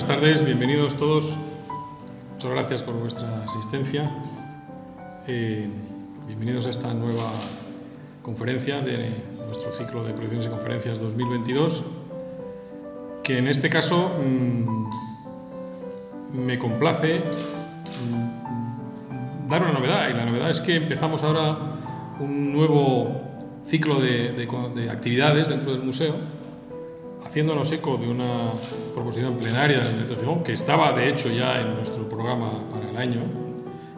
buenas tardes, bienvenidos todos. Muchas gracias por vuestra asistencia. Bienvenidos a esta nueva conferencia de nuestro ciclo de proyecciones y conferencias 2022, que en este caso me complace dar una novedad, y la novedad es que empezamos ahora un nuevo ciclo de actividades dentro del museo, haciéndonos eco de una proposición plenaria del Ayuntamiento de Gijón, que estaba de hecho ya en nuestro programa para el año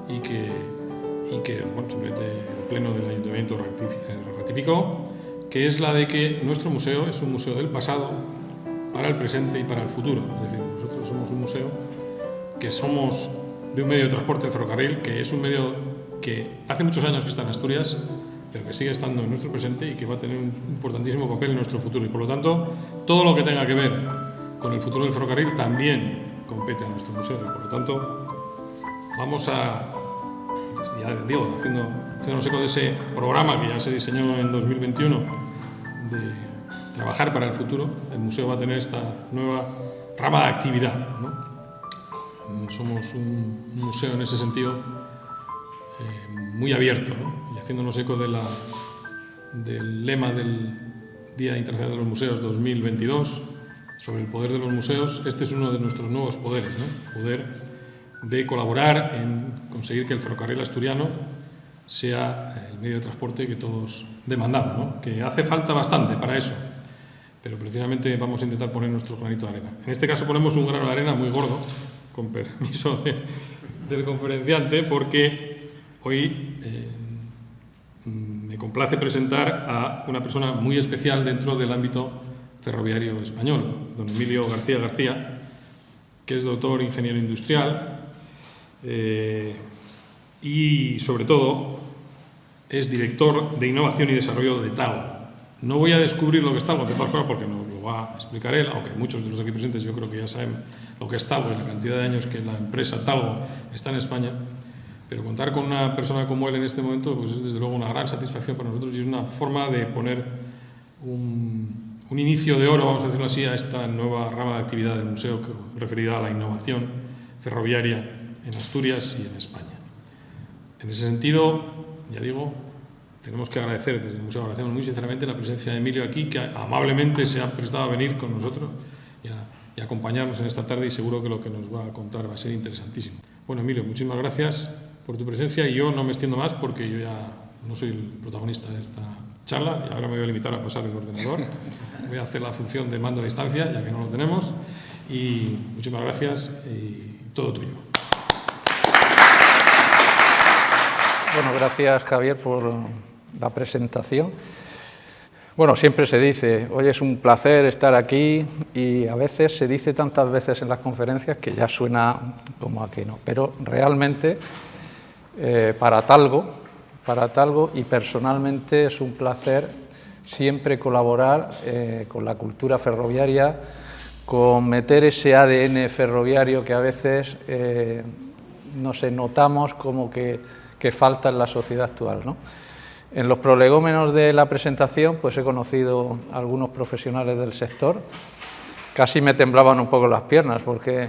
y que bueno, simplemente el Pleno del Ayuntamiento ratificó, que es la de que nuestro museo es un museo del pasado para el presente y para el futuro. Es decir, nosotros somos un museo que somos de un medio de transporte, el ferrocarril, que es un medio que hace muchos años que está en Asturias, pero que sigue estando en nuestro presente y que va a tener un importantísimo papel en nuestro futuro. Y por lo tanto, todo lo que tenga que ver con el futuro del ferrocarril también compete a nuestro museo. Y por lo tanto, vamos a, ya digo, haciéndonos eco de ese programa que ya se diseñó en 2021 de trabajar para el futuro. El museo va a tener esta nueva rama de actividad, ¿no? Somos un museo en ese sentido muy abierto, ¿no? Y haciéndonos eco del lema del Día Internacional de los Museos 2022 sobre el poder de los museos, este es uno de nuestros nuevos poderes, ¿no? Poder de colaborar en conseguir que el ferrocarril asturiano sea el medio de transporte que todos demandamos, ¿no? Que hace falta bastante para eso, pero precisamente vamos a intentar poner nuestro granito de arena. En este caso ponemos un grano de arena muy gordo, con permiso del conferenciante, porque hoy me complace presentar a una persona muy especial dentro del ámbito ferroviario español, don Emilio García García, que es doctor ingeniero industrial y, sobre todo, es director de innovación y desarrollo de Talgo. No voy a descubrir lo que es Talgo, porque nos lo va a explicar él, aunque muchos de los aquí presentes yo creo que ya saben lo que es Talgo y la cantidad de años que la empresa Talgo está en España, pero contar con una persona como él en este momento pues es desde luego una gran satisfacción para nosotros y es una forma de poner un inicio de oro, vamos a decirlo así, a esta nueva rama de actividad del museo referida a la innovación ferroviaria en Asturias y en España. En ese sentido, ya digo, tenemos que agradecer, desde el museo agradecemos muy sinceramente la presencia de Emilio aquí, que amablemente se ha prestado a venir con nosotros y acompañarnos en esta tarde, y seguro que lo que nos va a contar va a ser interesantísimo. Bueno, Emilio, muchísimas gracias por tu presencia, y yo no me extiendo más porque yo ya no soy el protagonista de esta charla y ahora me voy a limitar a pasar el ordenador. Voy a hacer la función de mando a distancia, ya que no lo tenemos, y muchísimas gracias y todo tuyo. Bueno, gracias Javier por la presentación. Bueno, siempre se dice, hoy es un placer estar aquí, y a veces se dice tantas veces en las conferencias que ya suena como a que no, pero realmente para Talgo y personalmente es un placer siempre colaborar con la cultura ferroviaria, con meter ese ADN ferroviario que a veces no sé, notamos como que falta en la sociedad actual, ¿no? En los prolegómenos de la presentación pues he conocido a algunos profesionales del sector. Casi me temblaban un poco las piernas porque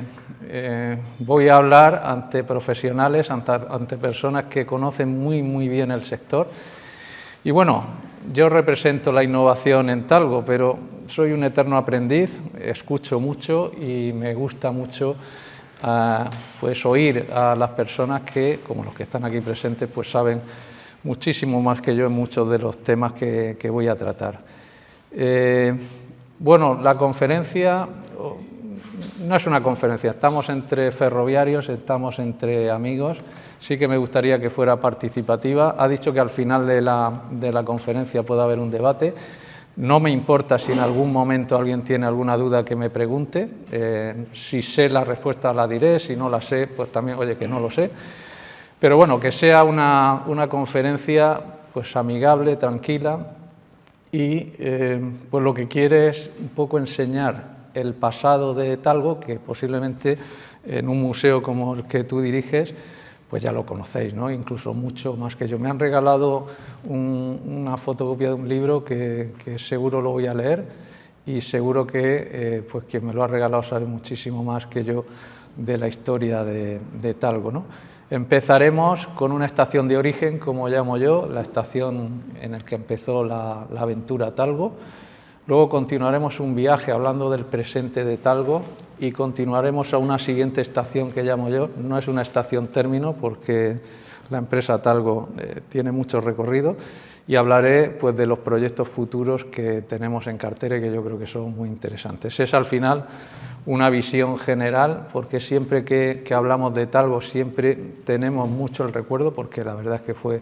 voy a hablar ante profesionales, ante personas que conocen muy bien el sector. Y bueno, yo represento la innovación en Talgo, pero soy un eterno aprendiz, escucho mucho y me gusta mucho pues oír a las personas que, como los que están aquí presentes, pues saben muchísimo más que yo en muchos de los temas que voy a tratar. Bueno, la conferencia no es una conferencia, estamos entre ferroviarios, estamos entre amigos, sí que me gustaría que fuera participativa. Ha dicho que al final de la conferencia pueda haber un debate. No me importa si en algún momento alguien tiene alguna duda que me pregunte, si sé la respuesta la diré, si no la sé, pues también, oye, que no lo sé. Pero bueno, que sea una conferencia pues amigable, tranquila, y pues lo que quiere es un poco enseñar el pasado de Talgo, que posiblemente en un museo como el que tú diriges pues ya lo conocéis, ¿no? Incluso mucho más que yo. Me han regalado una fotocopia de un libro que seguro lo voy a leer y seguro que pues quien me lo ha regalado sabe muchísimo más que yo de la historia de Talgo, ¿no? Empezaremos con una estación de origen, como llamo yo, la estación en la que empezó la aventura Talgo. Luego continuaremos un viaje hablando del presente de Talgo y continuaremos a una siguiente estación que llamo yo. No es una estación término porque la empresa Talgo tiene mucho recorrido, y hablaré pues de los proyectos futuros que tenemos en cartera y que yo creo que son muy interesantes. Es al final una visión general, porque siempre que hablamos de Talgo siempre tenemos mucho el recuerdo, porque la verdad es que fue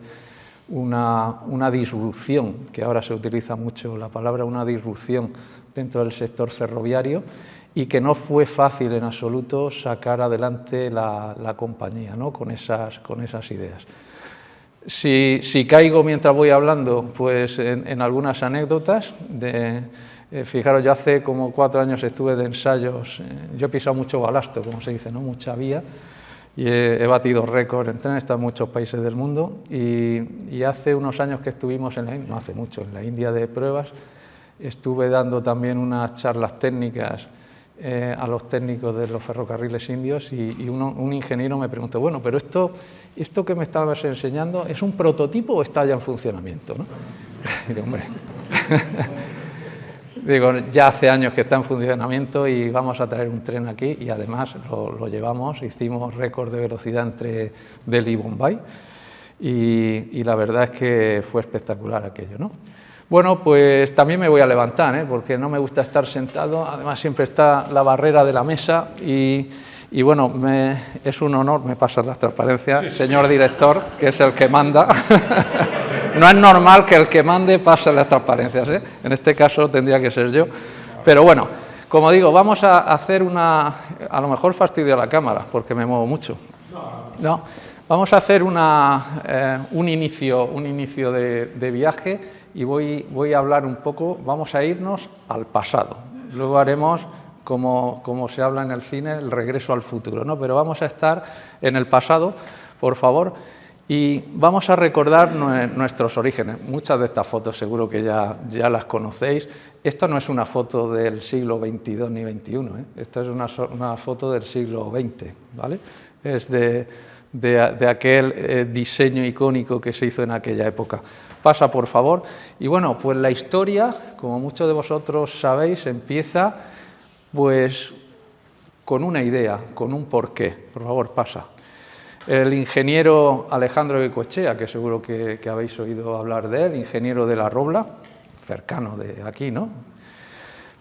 una disrupción, que ahora se utiliza mucho la palabra, una disrupción dentro del sector ferroviario, y que no fue fácil en absoluto sacar adelante la compañía, ¿no? con esas ideas. Si caigo mientras voy hablando, pues en algunas anécdotas. Fijaros, yo hace como 4 años estuve de ensayos, yo he pisado mucho balasto, como se dice, ¿no? Mucha vía, y he batido récord en tren, he estado en muchos países del mundo, y hace unos años que estuvimos no hace mucho, en la India de pruebas, estuve dando también unas charlas técnicas a los técnicos de los ferrocarriles indios, y un ingeniero me preguntó, bueno, pero esto que me estabas enseñando, ¿es un prototipo o está ya en funcionamiento, ¿no? Y digo, hombre, digo, ya hace años que está en funcionamiento y vamos a traer un tren aquí, y además lo llevamos, hicimos récord de velocidad entre Delhi y Bombay, y la verdad es que fue espectacular aquello, ¿no? Bueno, pues también me voy a levantar, porque no me gusta estar sentado, además siempre está la barrera de la mesa, y bueno, es un honor, me pasan las transparencias, sí, señor director, que es el que manda. No es normal que el que mande pase las transparencias, ¿eh? En este caso tendría que ser yo, pero bueno, como digo, vamos a hacer a lo mejor fastidio a la cámara, porque me muevo mucho. No, vamos a hacer un inicio de viaje, y voy a hablar un poco, vamos a irnos al pasado, luego haremos, como se habla en el cine, el regreso al futuro, ¿no? Pero vamos a estar en el pasado, por favor, y vamos a recordar nuestros orígenes. Muchas de estas fotos seguro que ya las conocéis. Esto no es una foto del siglo XXII ni XXI, ¿eh? Esta es una foto del siglo XX, ¿vale? Es de aquel diseño icónico que se hizo en aquella época. Pasa, por favor. Y bueno, pues la historia, como muchos de vosotros sabéis, empieza pues con una idea, con un porqué. Por favor, pasa. El ingeniero Alejandro Goicoechea, que seguro que habéis oído hablar de él, ingeniero de La Robla, cercano de aquí, ¿no?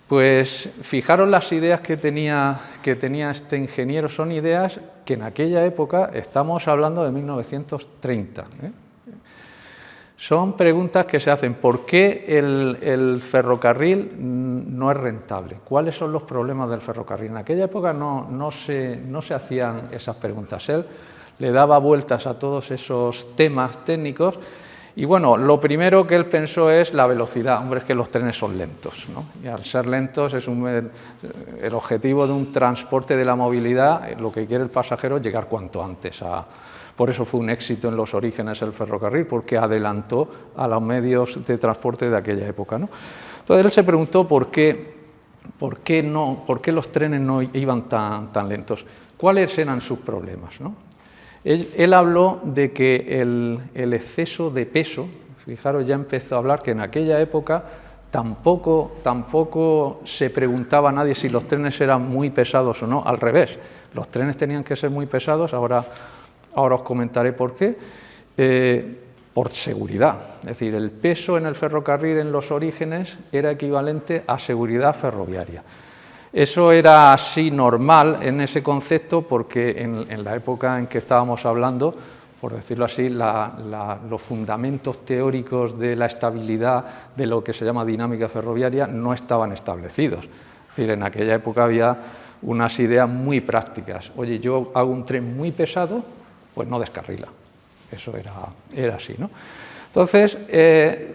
Pues fijaros las ideas que tenía este ingeniero, son ideas que en aquella época, estamos hablando de 1930, ¿eh? Son preguntas que se hacen. ¿Por qué el ferrocarril no es rentable? ¿Cuáles son los problemas del ferrocarril? En aquella época no se hacían esas preguntas. Él le daba vueltas a todos esos temas técnicos, y bueno, lo primero que él pensó es la velocidad. Hombre, es que los trenes son lentos, ¿no? Y al ser lentos es el objetivo de un transporte de la movilidad, lo que quiere el pasajero es llegar cuanto antes Por eso fue un éxito en los orígenes el ferrocarril, porque adelantó a los medios de transporte de aquella época, ¿no? Entonces él se preguntó por qué los trenes no iban tan lentos, cuáles eran sus problemas, ¿no? Él habló de que el exceso de peso, fijaros, ya empezó a hablar que en aquella época tampoco se preguntaba a nadie si los trenes eran muy pesados o no, al revés, los trenes tenían que ser muy pesados, ahora os comentaré por qué, por seguridad. Es decir, el peso en el ferrocarril en los orígenes era equivalente a seguridad ferroviaria. Eso era así normal en ese concepto, porque en la época en que estábamos hablando, por decirlo así, los fundamentos teóricos de la estabilidad de lo que se llama dinámica ferroviaria no estaban establecidos. Es decir, en aquella época había unas ideas muy prácticas. Oye, yo hago un tren muy pesado, pues no descarrila. Eso era así, ¿no? Entonces,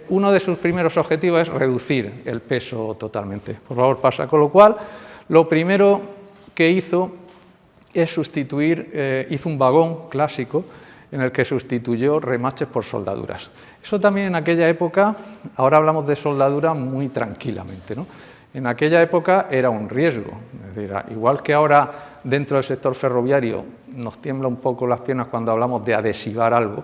uno de sus primeros objetivos es reducir el peso totalmente. Por favor, pasa. Con lo cual, lo primero que hizo es hizo un vagón clásico en el que sustituyó remaches por soldaduras. Eso también en aquella época, ahora hablamos de soldadura muy tranquilamente, ¿no? En aquella época era un riesgo, es decir, igual que ahora dentro del sector ferroviario nos tiembla un poco las piernas cuando hablamos de adhesivar algo,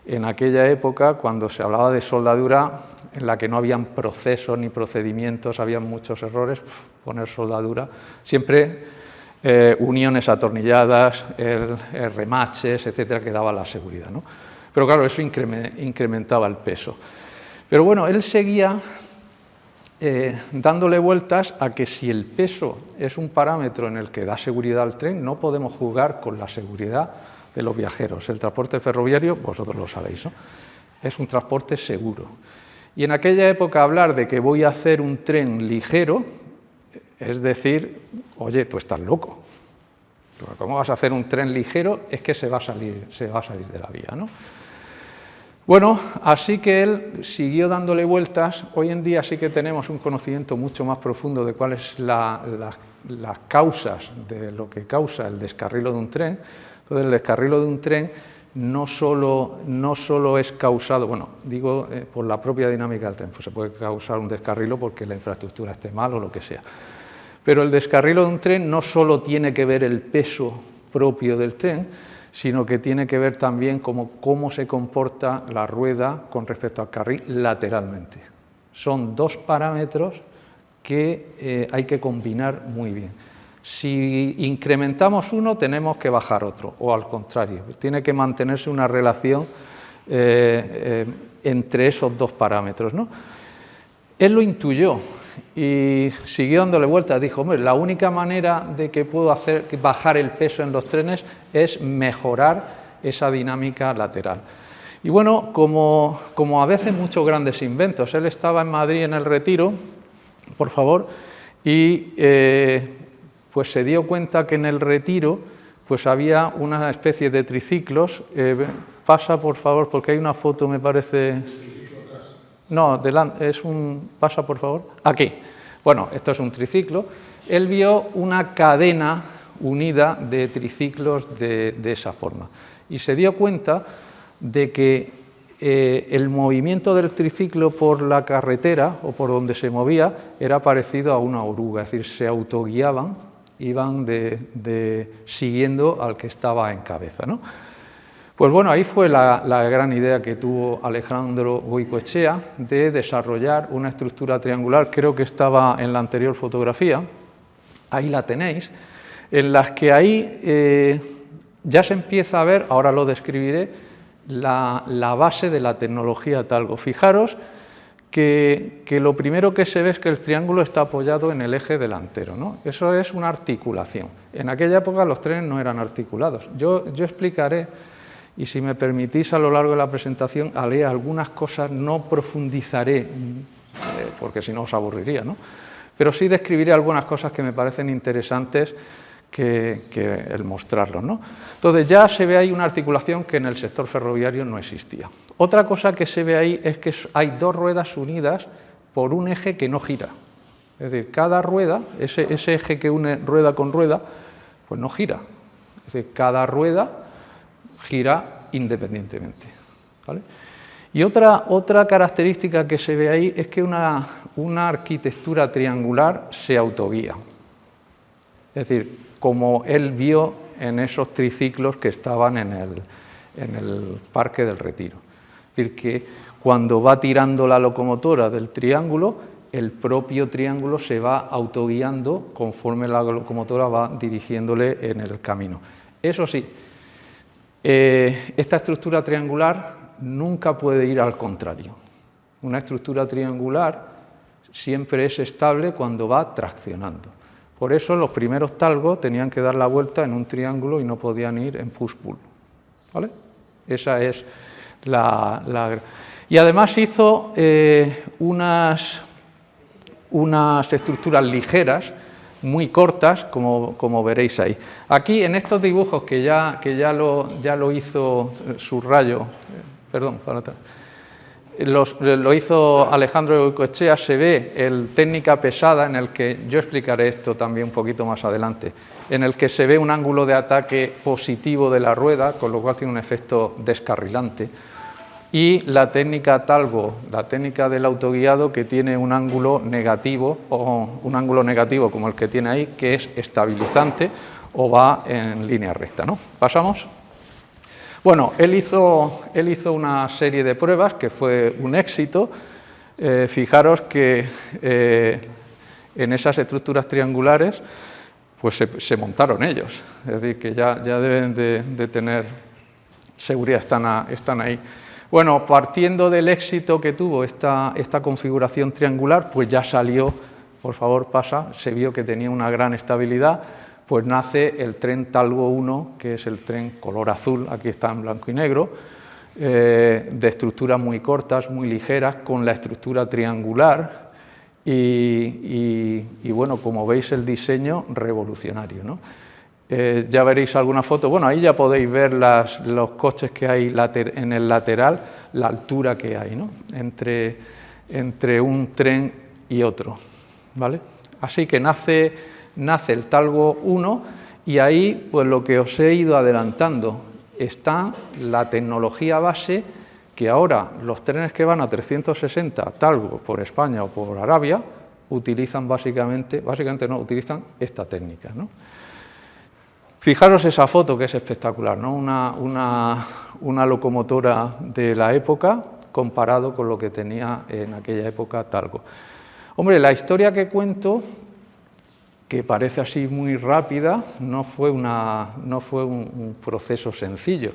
en aquella época, cuando se hablaba de soldadura, en la que no habían procesos ni procedimientos, había muchos errores, poner soldadura, siempre uniones atornilladas, remaches, etcétera, que daba la seguridad, ¿no? Pero claro, eso incrementaba el peso. Pero bueno, él seguía dándole vueltas a que si el peso es un parámetro en el que da seguridad al tren, no podemos jugar con la seguridad de los viajeros. El transporte ferroviario, vosotros lo sabéis, ¿no? Es un transporte seguro. Y en aquella época hablar de que voy a hacer un tren ligero, es decir, oye, tú estás loco. ¿Cómo vas a hacer un tren ligero? Es que se va a salir de la vía, ¿no? Bueno, así que él siguió dándole vueltas. Hoy en día sí que tenemos un conocimiento mucho más profundo de cuáles son las causas de lo que causa el descarrilo de un tren. Entonces, el descarrilo de un tren no solo es causado, bueno, digo por la propia dinámica del tren, pues se puede causar un descarrilo porque la infraestructura esté mal o lo que sea. Pero el descarrilo de un tren no solo tiene que ver el peso propio del tren, sino que tiene que ver también cómo se comporta la rueda con respecto al carril lateralmente. Son dos parámetros que hay que combinar muy bien. Si incrementamos uno, tenemos que bajar otro, o al contrario, tiene que mantenerse una relación entre esos dos parámetros, ¿no? Él lo intuyó y siguió dándole vueltas. Dijo, hombre, la única manera de que puedo hacer bajar el peso en los trenes es mejorar esa dinámica lateral. Y bueno, como a veces muchos grandes inventos, él estaba en Madrid en el Retiro, por favor, y pues se dio cuenta que en el Retiro pues había una especie de triciclos. Pasa, por favor, porque hay una foto, me parece. No, pasa, por favor. Aquí. Bueno, esto es un triciclo. Él vio una cadena unida de triciclos de esa forma. Y se dio cuenta de que el movimiento del triciclo por la carretera o por donde se movía era parecido a una oruga, es decir, se autoguiaban, iban siguiendo al que estaba en cabeza, ¿no? Pues bueno, ahí fue la gran idea que tuvo Alejandro Goicoechea de desarrollar una estructura triangular, creo que estaba en la anterior fotografía, ahí la tenéis, en las que ahí ya se empieza a ver, ahora lo describiré, la base de la tecnología Talgo. Fijaros que lo primero que se ve es que el triángulo está apoyado en el eje delantero, ¿no? Eso es una articulación. En aquella época los trenes no eran articulados. Yo explicaré. Y si me permitís, a lo largo de la presentación, haré algunas cosas, no profundizaré, porque si no os aburriría, ¿no? Pero sí describiré algunas cosas que me parecen interesantes que el mostrarlo, ¿no? Entonces ya se ve ahí una articulación que en el sector ferroviario no existía. Otra cosa que se ve ahí es que hay dos ruedas unidas por un eje que no gira. Es decir, cada rueda, ese eje que une rueda con rueda, pues no gira. Es decir, cada rueda gira independientemente, ¿vale? Y otra característica que se ve ahí es que una arquitectura triangular se autoguía. Es decir, como él vio en esos triciclos que estaban en el Parque del Retiro. Es decir, que cuando va tirando la locomotora del triángulo, el propio triángulo se va autoguiando conforme la locomotora va dirigiéndole en el camino. Eso sí, esta estructura triangular nunca puede ir al contrario. Una estructura triangular siempre es estable cuando va traccionando. Por eso los primeros Talgo tenían que dar la vuelta en un triángulo y no podían ir en push-pull, ¿vale? Esa es la... Y además hizo unas estructuras ligeras, muy cortas, como veréis ahí. Aquí, en estos dibujos que ya lo hizo Subrayo, perdón, para atrás, lo hizo Alejandro Goicoechea, se ve el técnica pesada, en el que yo explicaré esto también un poquito más adelante, en el que se ve un ángulo de ataque positivo de la rueda, con lo cual tiene un efecto descarrilante. y la técnica Talgo, la técnica del autoguiado, que tiene un ángulo negativo, o un ángulo negativo como el que tiene ahí, que es estabilizante o va en línea recta, ¿no? ¿Pasamos? Bueno, él hizo una serie de pruebas que fue un éxito. Fijaros que en esas estructuras triangulares pues se montaron ellos, es decir, que ya deben de tener seguridad, están ahí. Bueno, partiendo del éxito que tuvo esta configuración triangular, pues ya salió, por favor pasa, se vio que tenía una gran estabilidad, pues nace el tren Talgo 1, que es el tren color azul, aquí está en blanco y negro, de estructuras muy cortas, muy ligeras, con la estructura triangular y bueno, como veis el diseño revolucionario, ¿no? Ya veréis alguna foto, bueno, ahí ya podéis ver los coches que hay en el lateral, la altura que hay, ¿no? entre un tren y otro, ¿vale? Así que nace el Talgo 1 y ahí, pues lo que os he ido adelantando, está la tecnología base que ahora los trenes que van a 360 Talgo por España o por Arabia utilizan básicamente no, utilizan esta técnica, ¿no? Fijaros esa foto que es espectacular, ¿no? Una locomotora de la época comparado con lo que tenía en aquella época Talgo. Hombre, la historia que cuento, que parece así muy rápida, no fue un proceso sencillo.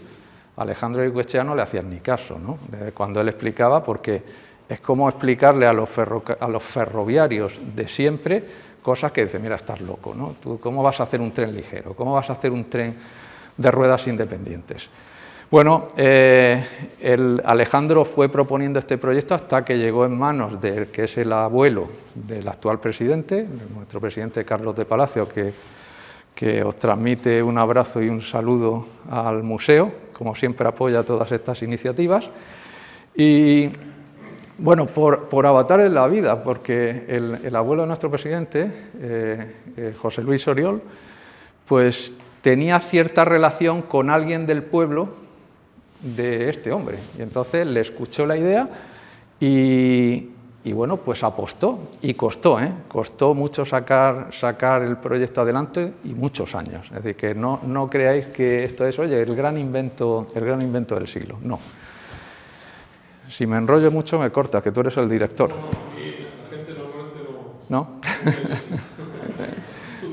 A Alejandro Goicoechea no le hacían ni caso, ¿no? Cuando él explicaba, porque es como explicarle a los ferroviarios de siempre cosas que dicen, mira, estás loco, ¿no? ¿Tú cómo vas a hacer un tren ligero? ¿Cómo vas a hacer un tren de ruedas independientes? Bueno, Alejandro fue proponiendo este proyecto hasta que llegó en manos del que es el abuelo del actual presidente, nuestro presidente Carlos de Palacio, que os transmite un abrazo y un saludo al museo, como siempre apoya todas estas iniciativas. Y bueno, por avatares de la vida, porque el abuelo de nuestro presidente, José Luis Oriol, pues tenía cierta relación con alguien del pueblo de este hombre, y entonces le escuchó la idea y bueno, pues apostó, y costó mucho sacar el proyecto adelante, y muchos años. Es decir, que no creáis que esto es, oye, el gran invento del siglo, no. Si me enrollo mucho me cortas, que tú eres el director. No, la gente normalmente ¿No?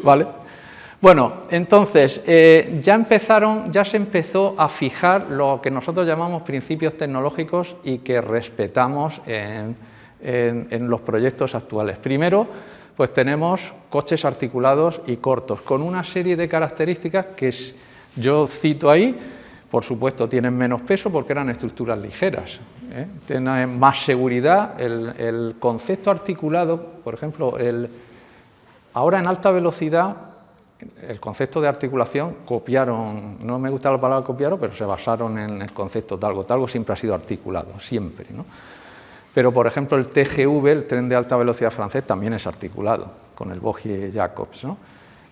Vale. Bueno, entonces, ya se empezó a fijar lo que nosotros llamamos principios tecnológicos y que respetamos en los proyectos actuales. Primero, pues tenemos coches articulados y cortos, con una serie de características que yo cito ahí. Por supuesto, tienen menos peso porque eran estructuras ligeras, ¿eh? Tienen más seguridad. El concepto articulado, por ejemplo, ahora en alta velocidad, el concepto de articulación copiaron, no me gusta la palabra copiaron, pero se basaron en el concepto Talgo. Talgo siempre ha sido articulado, siempre, ¿no? Pero, por ejemplo, el TGV, el tren de alta velocidad francés, también es articulado, con el Bogie-Jacobs, ¿no?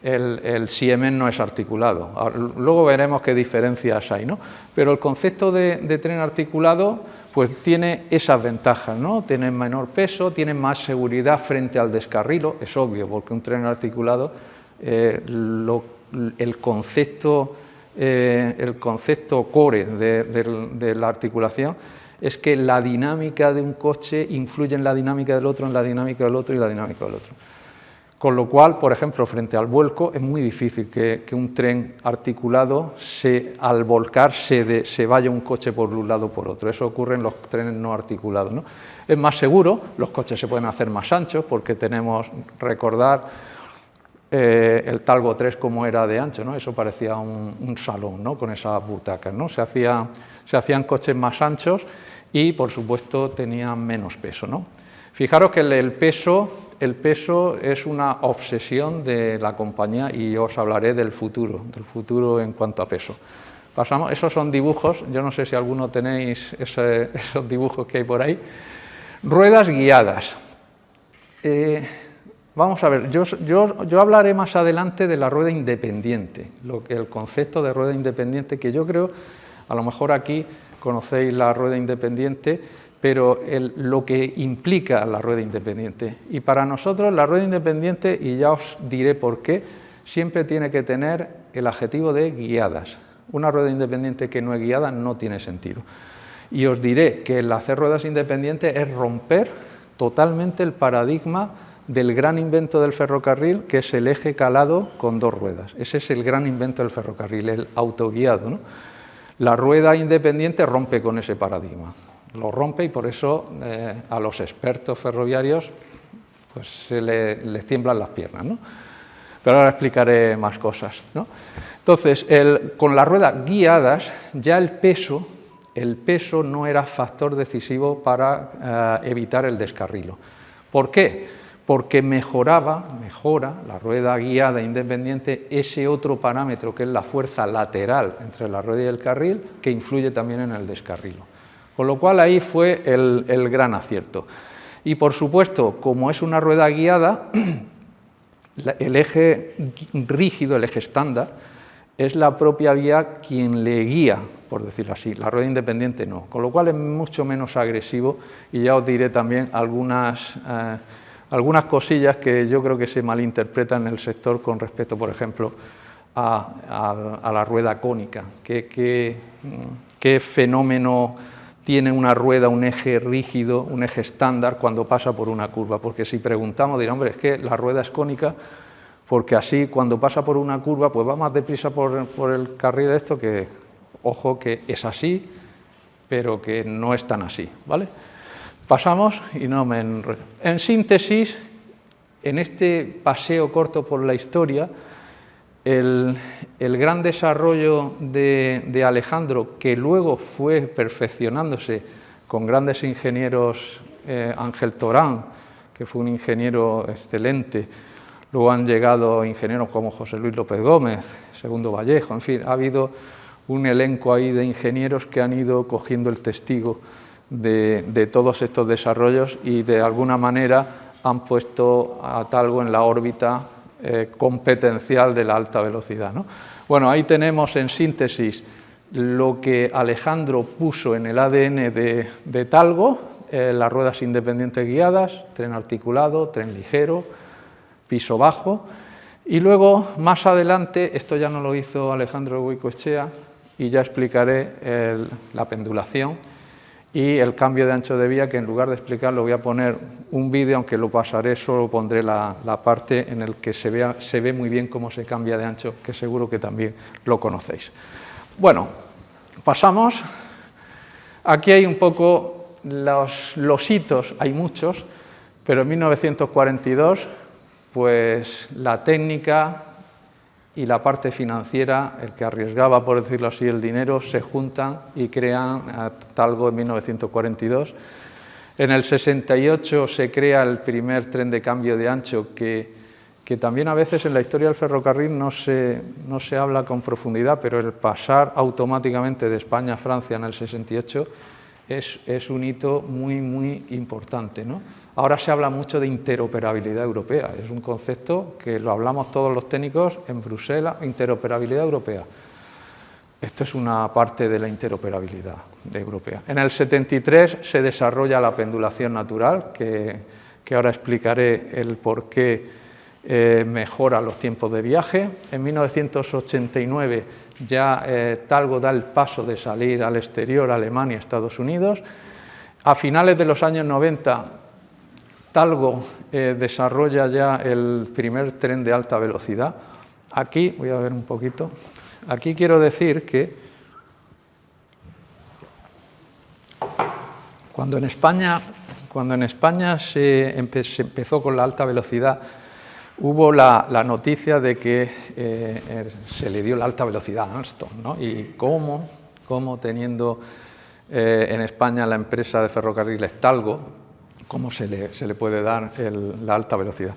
El Siemens no es articulado. Luego veremos qué diferencias hay, ¿no? Pero el concepto de tren articulado pues tiene esas ventajas, ¿no? Tiene menor peso, tiene más seguridad frente al descarrilo, es obvio, porque un tren articulado, el concepto core de la articulación es que la dinámica de un coche influye en la dinámica del otro, en la dinámica del otro y la dinámica del otro. Con lo cual, por ejemplo, frente al vuelco, es muy difícil que un tren articulado, al volcar, se vaya un coche por un lado o por otro. Eso ocurre en los trenes no articulados, ¿no? Es más seguro, los coches se pueden hacer más anchos, porque recordar el Talgo 3 como era de ancho, ¿no? Eso parecía un salón, ¿no? Con esas butacas, ¿no? Se hacían coches más anchos y, por supuesto, tenían menos peso, ¿no? Fijaros que el peso es una obsesión de la compañía, y os hablaré del futuro en cuanto a peso. Pasamos, esos son dibujos, yo no sé si alguno tenéis esos dibujos que hay por ahí. Ruedas guiadas. Vamos a ver, yo hablaré más adelante de la rueda independiente, el concepto de rueda independiente, que yo creo, a lo mejor aquí conocéis la rueda independiente, pero lo que implica la rueda independiente. Y para nosotros la rueda independiente, y ya os diré por qué, siempre tiene que tener el adjetivo de guiadas. Una rueda independiente que no es guiada no tiene sentido. Y os diré que el hacer ruedas independientes es romper totalmente el paradigma del gran invento del ferrocarril, que es el eje calado con dos ruedas. Ese es el gran invento del ferrocarril, el autoguiado, ¿no? La rueda independiente rompe con ese paradigma. Lo rompe y por eso a los expertos ferroviarios pues les tiemblan las piernas, ¿no? Pero ahora explicaré más cosas, ¿no? Entonces, con las ruedas guiadas ya el peso no era factor decisivo para evitar el descarrilo. ¿Por qué? Porque mejora la rueda guiada independiente ese otro parámetro que es la fuerza lateral entre la rueda y el carril, que influye también en el descarrilo. Con lo cual ahí fue el gran acierto. Y por supuesto, como es una rueda guiada, el eje rígido, el eje estándar, es la propia vía quien le guía, por decirlo así, la rueda independiente no. Con lo cual es mucho menos agresivo y ya os diré también algunas cosillas que yo creo que se malinterpretan en el sector con respecto, por ejemplo, a la rueda cónica. ¿Qué fenómeno tiene una rueda, un eje rígido, un eje estándar cuando pasa por una curva? Porque si preguntamos, dirán, hombre, es que la rueda es cónica porque así cuando pasa por una curva pues va más deprisa por el carril esto, que, ojo, que es así, pero que no es tan así, ¿vale? Pasamos y no me enrollo. En síntesis, en este paseo corto por la historia, el gran desarrollo de Alejandro, que luego fue perfeccionándose con grandes ingenieros, Ángel Torán, que fue un ingeniero excelente, luego han llegado ingenieros como José Luis López Gómez, Segundo Vallejo, en fin, ha habido un elenco ahí de ingenieros que han ido cogiendo el testigo de todos estos desarrollos y de alguna manera han puesto a Talgo en la órbita competencial de la alta velocidad, ¿no? Bueno, ahí tenemos en síntesis lo que Alejandro puso en el ADN de Talgo, las ruedas independientes guiadas, tren articulado, tren ligero, piso bajo, y luego más adelante, esto ya no lo hizo Alejandro Goicoechea, y ya explicaré la pendulación y el cambio de ancho de vía, que en lugar de explicarlo voy a poner un vídeo, aunque lo pasaré, solo pondré la parte en la que se ve muy bien cómo se cambia de ancho, que seguro que también lo conocéis. Bueno, pasamos. Aquí hay un poco los hitos, hay muchos, pero en 1942, pues la técnica y la parte financiera, el que arriesgaba, por decirlo así, el dinero, se juntan y crean Talgo en 1942. En el 68 se crea el primer tren de cambio de ancho, que también a veces en la historia del ferrocarril no se habla con profundidad, pero el pasar automáticamente de España a Francia en el 68 es un hito muy, muy importante, ¿no? Ahora se habla mucho de interoperabilidad europea, es un concepto que lo hablamos todos los técnicos en Bruselas, interoperabilidad europea. Esto es una parte de la interoperabilidad europea. En el 73 se desarrolla la pendulación natural, que ahora explicaré el por qué mejora los tiempos de viaje. En 1989 ya Talgo da el paso de salir al exterior, a Alemania, Estados Unidos. A finales de los años 90, Talgo desarrolla ya el primer tren de alta velocidad. Aquí, voy a ver un poquito, aquí quiero decir que cuando en España se empezó con la alta velocidad, hubo la noticia de que se le dio la alta velocidad a Alstom, ¿no? Y cómo teniendo en España la empresa de ferrocarriles Talgo, cómo se le puede dar la alta velocidad.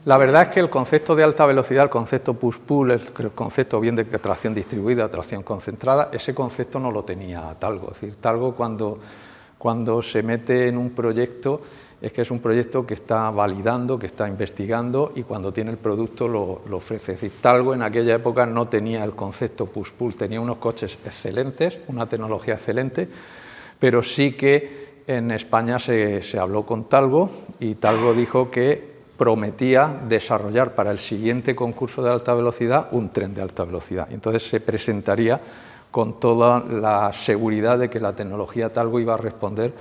La verdad es que el concepto de alta velocidad, el concepto push-pull, el concepto bien de tracción distribuida, tracción concentrada, ese concepto no lo tenía Talgo. Es decir, Talgo cuando se mete en un proyecto es que es un proyecto que está validando, que está investigando y cuando tiene el producto lo ofrece. Es decir, Talgo en aquella época no tenía el concepto push-pull, tenía unos coches excelentes, una tecnología excelente, pero sí que en España se habló con Talgo y Talgo dijo que prometía desarrollar para el siguiente concurso de alta velocidad un tren de alta velocidad. Entonces se presentaría con toda la seguridad de que la tecnología Talgo iba a responder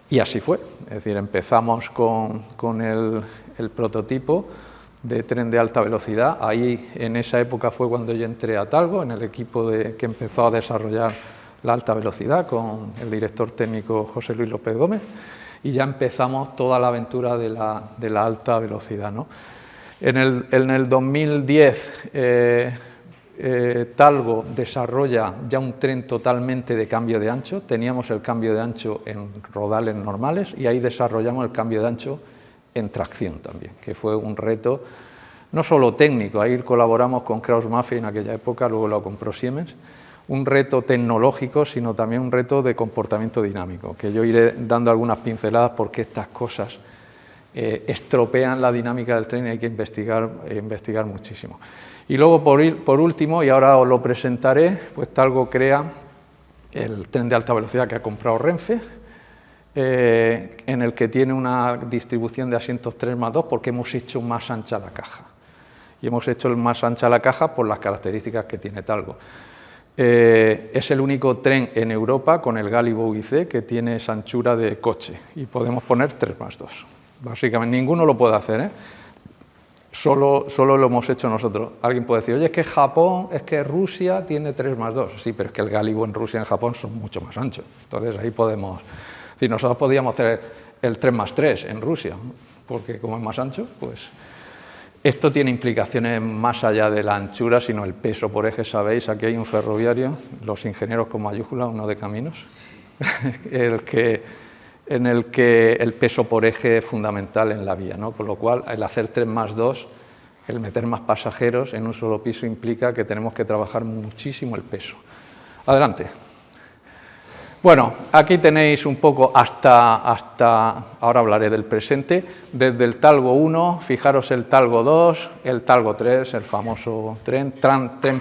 y así fue. Es decir, empezamos con el prototipo de tren de alta velocidad. Ahí en esa época fue cuando yo entré a Talgo, en el equipo que empezó a desarrollar la alta velocidad con el director técnico José Luis López Gómez. Y ya empezamos toda la aventura de la alta velocidad, ¿no? En el 2010 Talgo desarrolla ya un tren totalmente de cambio de ancho. Teníamos el cambio de ancho en rodales normales y ahí desarrollamos el cambio de ancho en tracción también, que fue un reto no solo técnico, ahí colaboramos con Krauss-Maffei en aquella época, luego lo compró Siemens, un reto tecnológico, sino también un reto de comportamiento dinámico, que yo iré dando algunas pinceladas porque estas cosas estropean la dinámica del tren y hay que investigar muchísimo. Y luego, por último, y ahora os lo presentaré, pues Talgo crea el tren de alta velocidad que ha comprado Renfe, en el que tiene una distribución de asientos 3+2 porque hemos hecho más ancha la caja. Y hemos hecho más ancha la caja por las características que tiene Talgo. Es el único tren en Europa con el Gálibo IC que tiene esa anchura de coche y podemos poner 3+2. Básicamente ninguno lo puede hacer, ¿eh? Solo lo hemos hecho nosotros. Alguien puede decir, oye, es que Japón, es que Rusia tiene 3+2. Sí, pero es que el Gálibo en Rusia y en Japón son mucho más anchos. Entonces ahí podemos... Si nosotros podíamos hacer el 3+3 en Rusia, porque como es más ancho, pues... Esto tiene implicaciones más allá de la anchura, sino el peso por eje. Sabéis, aquí hay un ferroviario, los ingenieros con mayúscula, uno de caminos, en el que el peso por eje es fundamental en la vía, ¿no? Con lo cual, el hacer 3+2, el meter más pasajeros en un solo piso implica que tenemos que trabajar muchísimo el peso. Adelante. Bueno, aquí tenéis un poco hasta ahora hablaré del presente, desde el Talgo 1, fijaros el Talgo 2, el Talgo 3, el famoso tren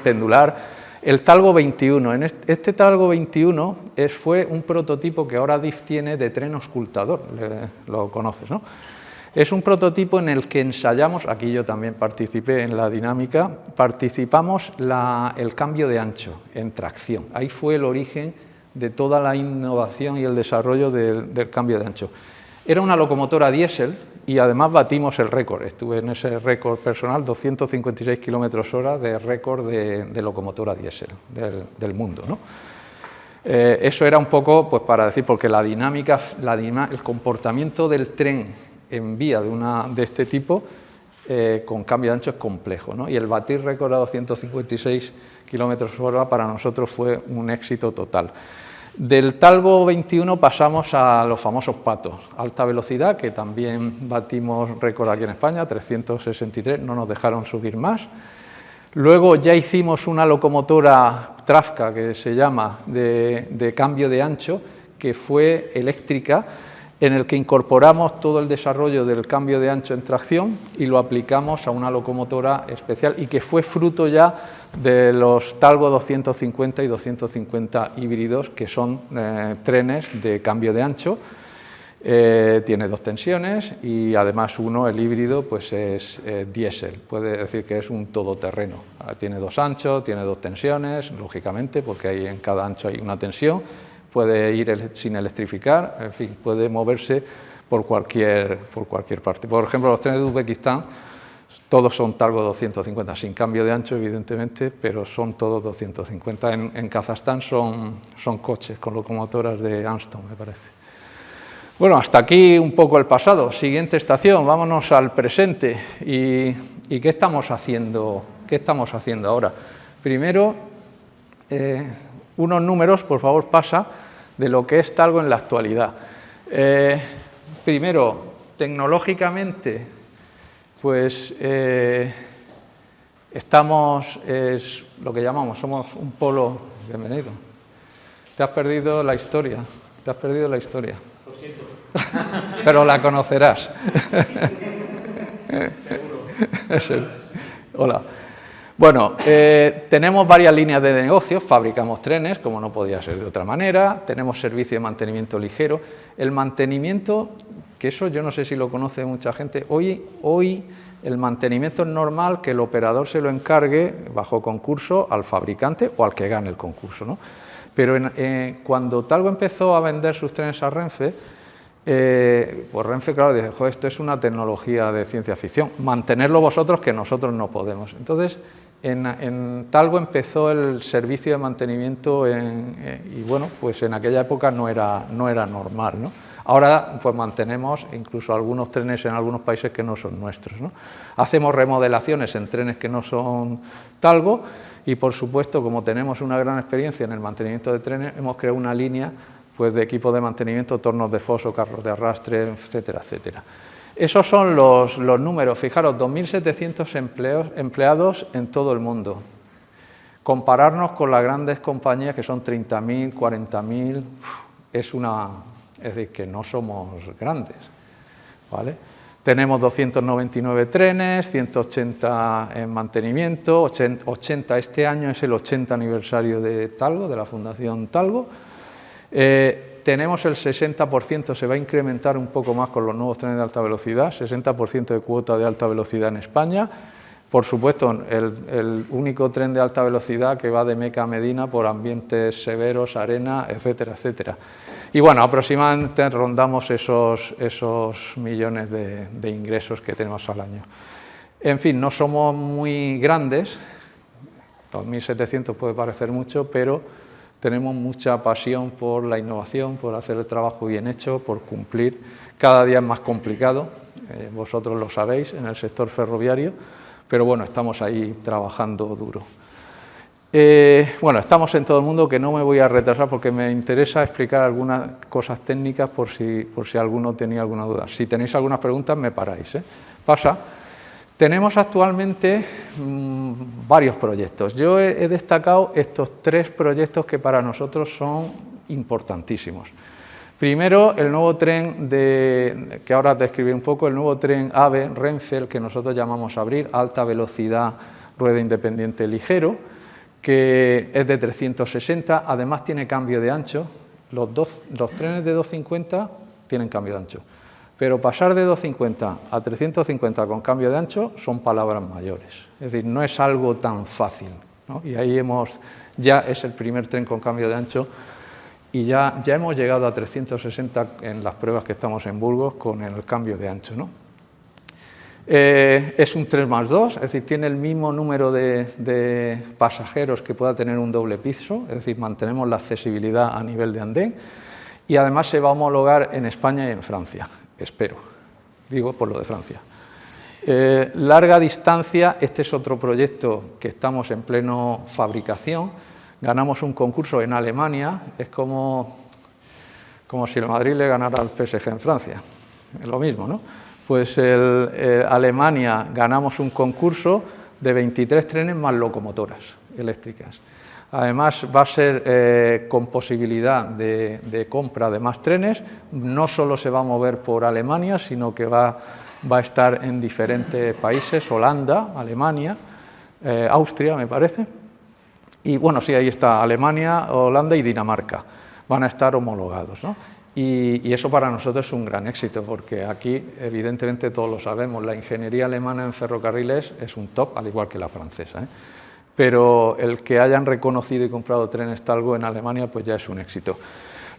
pendular, el Talgo 21. En este Talgo 21 fue un prototipo que ahora DIF tiene de tren auscultador, lo conoces, ¿no? Es un prototipo en el que ensayamos, aquí yo también participé en la dinámica, participamos el cambio de ancho en tracción. Ahí fue el origen de toda la innovación y el desarrollo del cambio de ancho. Era una locomotora diésel y además batimos el récord. Estuve en ese récord personal, 256 km/h de récord de locomotora diésel del mundo, ¿no? Eso era un poco pues para decir, porque la dinámica, el comportamiento del tren en vía de este tipo con cambio de ancho es complejo, ¿no? Y el batir récord a 256 km/h para nosotros fue un éxito total. Del Talgo 21 pasamos a los famosos patos, alta velocidad, que también batimos récord aquí en España, 363, no nos dejaron subir más. Luego ya hicimos una locomotora Trafka, que se llama, de cambio de ancho, que fue eléctrica, en el que incorporamos todo el desarrollo del cambio de ancho en tracción y lo aplicamos a una locomotora especial y que fue fruto ya de los Talgo 250 y 250 híbridos, que son trenes de cambio de ancho. Tiene 2 tensiones y además el híbrido, pues es diésel, puede decir que es un todoterreno. Tiene 2 anchos, tiene 2 tensiones, lógicamente, porque en cada ancho hay una tensión. Puede ir sin electrificar, en fin, puede moverse por cualquier parte. Por ejemplo, los trenes de Uzbekistán, todos son Talgo 250, sin cambio de ancho, evidentemente, pero son todos 250. En Kazajstán son coches con locomotoras de Alstom, me parece. Bueno, hasta aquí un poco el pasado. Siguiente estación, vámonos al presente. ¿Y qué estamos haciendo? ¿Qué estamos haciendo ahora? Primero, unos números, por favor, pasa, de lo que es Talgo en la actualidad. Primero, tecnológicamente, pues estamos, es lo que llamamos, somos un polo... Bienvenido. Te has perdido la historia, Lo siento. pero la conocerás. Seguro. Hola. Bueno, tenemos varias líneas de negocio, fabricamos trenes, como no podía ser de otra manera, tenemos servicio de mantenimiento ligero. El mantenimiento, que eso yo no sé si lo conoce mucha gente, hoy el mantenimiento es normal que el operador se lo encargue bajo concurso al fabricante o al que gane el concurso, ¿no? Pero cuando Talgo empezó a vender sus trenes a Renfe, pues Renfe, claro, dice, joder, esto es una tecnología de ciencia ficción, mantenerlo vosotros que nosotros no podemos. Entonces, en Talgo empezó el servicio de mantenimiento y bueno, pues en aquella época no era normal, ¿no? Ahora pues mantenemos incluso algunos trenes en algunos países que no son nuestros, ¿no? Hacemos remodelaciones en trenes que no son Talgo y por supuesto, como tenemos una gran experiencia en el mantenimiento de trenes, hemos creado una línea pues de equipos de mantenimiento, tornos de foso, carros de arrastre, etcétera, etcétera. Esos son los números. Fijaros, 2.700 empleados en todo el mundo. Compararnos con las grandes compañías que son 30.000, 40.000, es decir, que no somos grandes, ¿vale? Tenemos 299 trenes, 180 en mantenimiento, 80 este año es el 80 aniversario de Talgo, de la Fundación Talgo. Tenemos el 60%, se va a incrementar un poco más con los nuevos trenes de alta velocidad, 60% de cuota de alta velocidad en España. Por supuesto, el único tren de alta velocidad que va de Meca a Medina por ambientes severos, arena, etcétera, etcétera. Y bueno, aproximadamente rondamos esos millones de ingresos que tenemos al año. En fin, no somos muy grandes, 2.700 puede parecer mucho, pero tenemos mucha pasión por la innovación, por hacer el trabajo bien hecho, por cumplir. Cada día es más complicado, vosotros lo sabéis, en el sector ferroviario, pero bueno, estamos ahí trabajando duro. Bueno, estamos en todo el mundo, que no me voy a retrasar porque me interesa explicar algunas cosas técnicas por si alguno tenía alguna duda. Si tenéis algunas preguntas, me paráis, ¿eh? Pasa. Tenemos actualmente varios proyectos. Yo he destacado estos 3 proyectos que para nosotros son importantísimos. Primero, el nuevo tren que ahora describí un poco, el nuevo tren AVE Renfe, el que nosotros llamamos Abril, alta velocidad, rueda independiente ligero, que es de 360, además tiene cambio de ancho. Los trenes de 250 tienen cambio de ancho. Pero pasar de 250 a 350 con cambio de ancho son palabras mayores. Es decir, no es algo tan fácil, ¿no? Y ahí ya es el primer tren con cambio de ancho y ya hemos llegado a 360 en las pruebas que estamos en Burgos con el cambio de ancho, ¿no? Es un 3+2, es decir, tiene el mismo número de pasajeros que pueda tener un doble piso, es decir, mantenemos la accesibilidad a nivel de andén y además se va a homologar en España y en Francia. Espero, digo por lo de Francia. Larga distancia, este es otro proyecto que estamos en pleno fabricación. Ganamos un concurso en Alemania, es como si el Madrid le ganara al PSG en Francia, es lo mismo, ¿no? Pues Alemania ganamos un concurso de 23 trenes más locomotoras eléctricas. Además, va a ser con posibilidad de compra de más trenes. No solo se va a mover por Alemania, sino que va a estar en diferentes países, Holanda, Alemania, Austria, me parece. Y bueno, sí, ahí está Alemania, Holanda y Dinamarca. Van a estar homologados, ¿no? Y eso para nosotros es un gran éxito, porque aquí, evidentemente, todos lo sabemos, la ingeniería alemana en ferrocarriles es un top, al igual que la francesa, ¿eh? Pero el que hayan reconocido y comprado trenes Talgo en Alemania, pues ya es un éxito.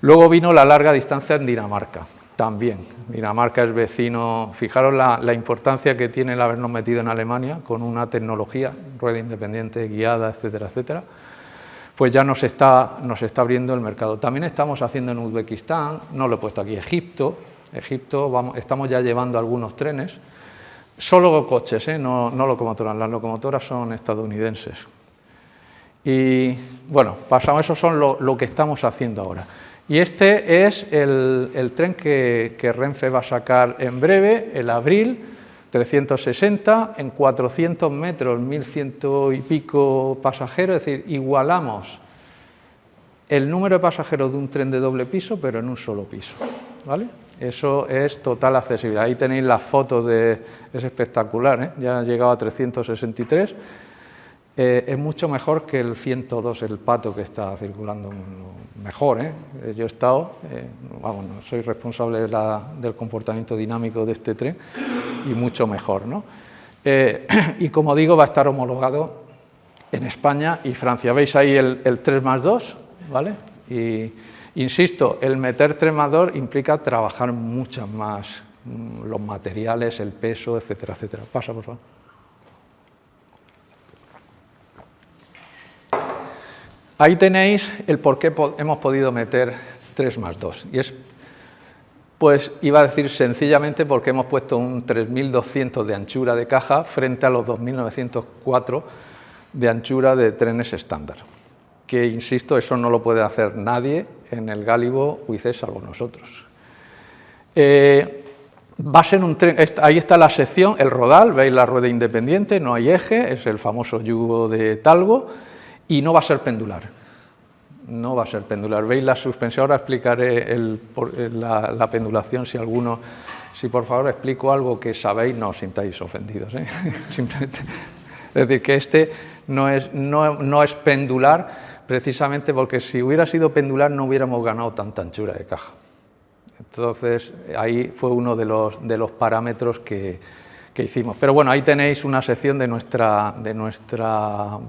Luego vino la larga distancia en Dinamarca, también. Dinamarca es vecino. Fijaros la importancia que tiene el habernos metido en Alemania con una tecnología, rueda independiente, guiada, etcétera, etcétera. Pues ya nos está abriendo el mercado. También estamos haciendo en Uzbekistán, no lo he puesto aquí, Egipto, estamos ya llevando algunos trenes. Solo coches, no locomotoras, las locomotoras son estadounidenses. Y bueno, eso son lo que estamos haciendo ahora. Y este es el tren que Renfe va a sacar en breve, el Abril, 360, en 400 metros, 1.100 y pico pasajeros, es decir, igualamos el número de pasajeros de un tren de doble piso, pero en un solo piso. ¿vale? Eso es total accesibilidad. Ahí tenéis las fotos es espectacular, ¿eh? Ya ha llegado a 363. Es mucho mejor que el 102, el Pato, que está circulando mejor, ¿eh? Yo he estado, vamos, no soy responsable del comportamiento dinámico de este tren, y mucho mejor, ¿no? Y como digo, va a estar homologado en España y Francia. Veis ahí el 3+2, ¿vale? Y insisto, el meter 3+2 implica trabajar muchas más los materiales, el peso, etcétera, etcétera. Pasa, por favor. Ahí tenéis el por qué hemos podido meter 3+2. Y es, pues iba a decir sencillamente porque hemos puesto un 3200 de anchura de caja frente a los 2904 de anchura de trenes estándar. Que, insisto, eso no lo puede hacer nadie en el Gálibo UIC salvo nosotros. Va a ser un tren, ahí está la sección, el rodal, veis la rueda independiente, no hay eje, es el famoso yugo de Talgo, y no va a ser pendular. No va a ser pendular. Veis la suspensión, ahora explicaré la pendulación si por favor explico algo que sabéis, no os sintáis ofendidos, ¿eh? Simplemente, es decir, que este no es pendular, precisamente porque si hubiera sido pendular no hubiéramos ganado tanta anchura de caja. Entonces, ahí fue uno de los parámetros que hicimos. Pero bueno, ahí tenéis una sección de nuestra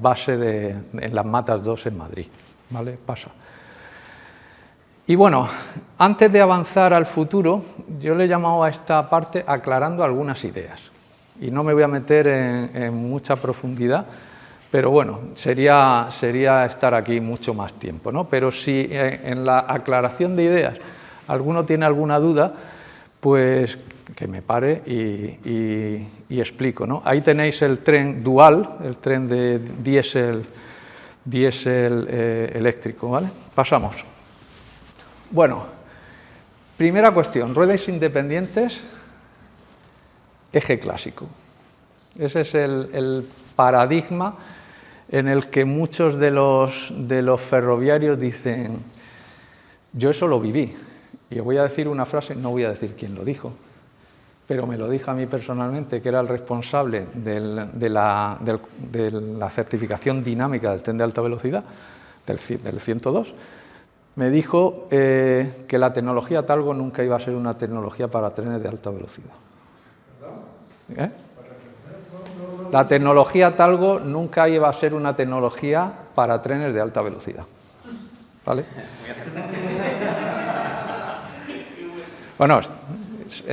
base en las Matas 2 en Madrid. ¿Vale? Pasa. Y bueno, antes de avanzar al futuro, yo le he llamado a esta parte aclarando algunas ideas. Y no me voy a meter en mucha profundidad, pero bueno, sería estar aquí mucho más tiempo, ¿no? Pero si en la aclaración de ideas alguno tiene alguna duda, pues que me pare y explico, ¿no? Ahí tenéis el tren dual, el tren de diésel eléctrico, ¿vale? Pasamos. Bueno, primera cuestión, ruedas independientes, eje clásico. Ese es el paradigma en el que muchos de los ferroviarios dicen, yo eso lo viví. Y os voy a decir una frase, no voy a decir quién lo dijo, pero me lo dijo a mí personalmente, que era el responsable de la certificación dinámica del tren de alta velocidad, del 102, me dijo que la tecnología Talgo nunca iba a ser una tecnología para trenes de alta velocidad. ¿Eh? La tecnología Talgo nunca iba a ser una tecnología para trenes de alta velocidad. ¿Vale? Bueno,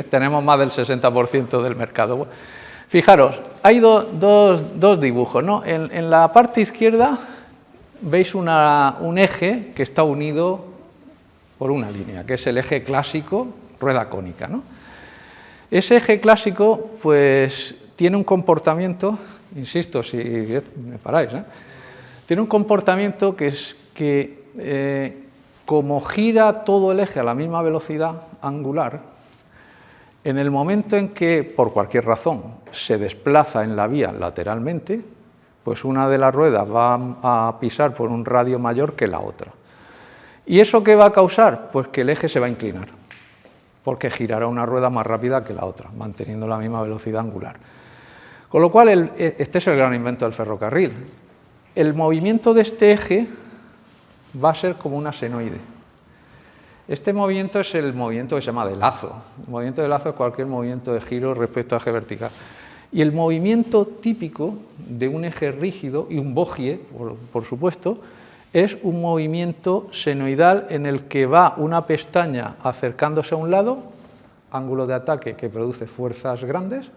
tenemos más del 60% del mercado. Fijaros, hay dos dibujos, ¿no? En la parte izquierda veis un eje que está unido por una línea, que es el eje clásico, rueda cónica, ¿no? Ese eje clásico, pues, tiene un comportamiento, insisto, si me paráis, ¿eh? Tiene un comportamiento que es que, como gira todo el eje a la misma velocidad angular, en el momento en que, por cualquier razón, se desplaza en la vía lateralmente, pues una de las ruedas va a pisar por un radio mayor que la otra. ¿Y eso qué va a causar? Pues que el eje se va a inclinar, porque girará una rueda más rápida que la otra, manteniendo la misma velocidad angular. Con lo cual, este es el gran invento del ferrocarril. El movimiento de este eje va a ser como una senoide. Este movimiento es el movimiento que se llama de lazo. El movimiento de lazo es cualquier movimiento de giro respecto al eje vertical. Y el movimiento típico de un eje rígido y un bogie, por supuesto, es un movimiento senoidal en el que va una pestaña acercándose a un lado, ángulo de ataque que produce fuerzas grandes,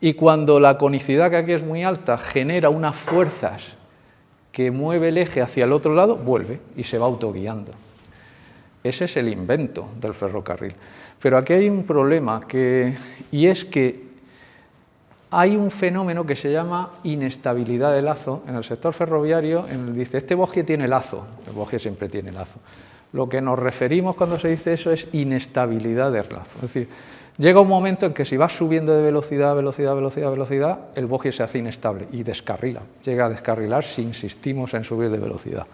y cuando la conicidad, que aquí es muy alta, genera unas fuerzas que mueve el eje hacia el otro lado, vuelve y se va autoguiando. Ese es el invento del ferrocarril. Pero aquí hay un problema, y es que hay un fenómeno que se llama inestabilidad de lazo. En el sector ferroviario dice, este bogie tiene lazo. El bogie siempre tiene lazo. Lo que nos referimos cuando se dice eso es inestabilidad de lazo. Es decir, llega un momento en que si vas subiendo de velocidad, el bogie se hace inestable y descarrila. Llega a descarrilar si insistimos en subir de velocidad.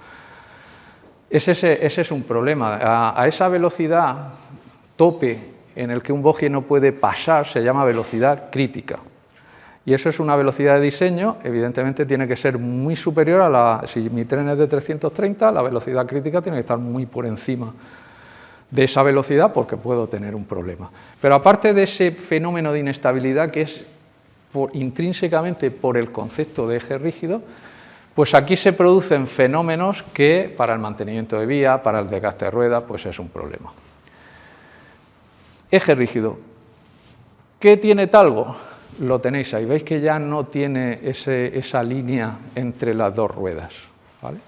Ese es un problema. A esa velocidad tope en el que un bogie no puede pasar se llama velocidad crítica. Y eso es una velocidad de diseño, evidentemente tiene que ser muy superior a la... Si mi tren es de 330, la velocidad crítica tiene que estar muy por encima de esa velocidad porque puedo tener un problema. Pero aparte de ese fenómeno de inestabilidad que es intrínsecamente por el concepto de eje rígido, pues aquí se producen fenómenos que para el mantenimiento de vía, para el desgaste de rueda, pues es un problema. Eje rígido. ¿Qué tiene Talgo? Lo tenéis ahí, veis que ya no tiene esa línea entre las dos ruedas, ¿vale?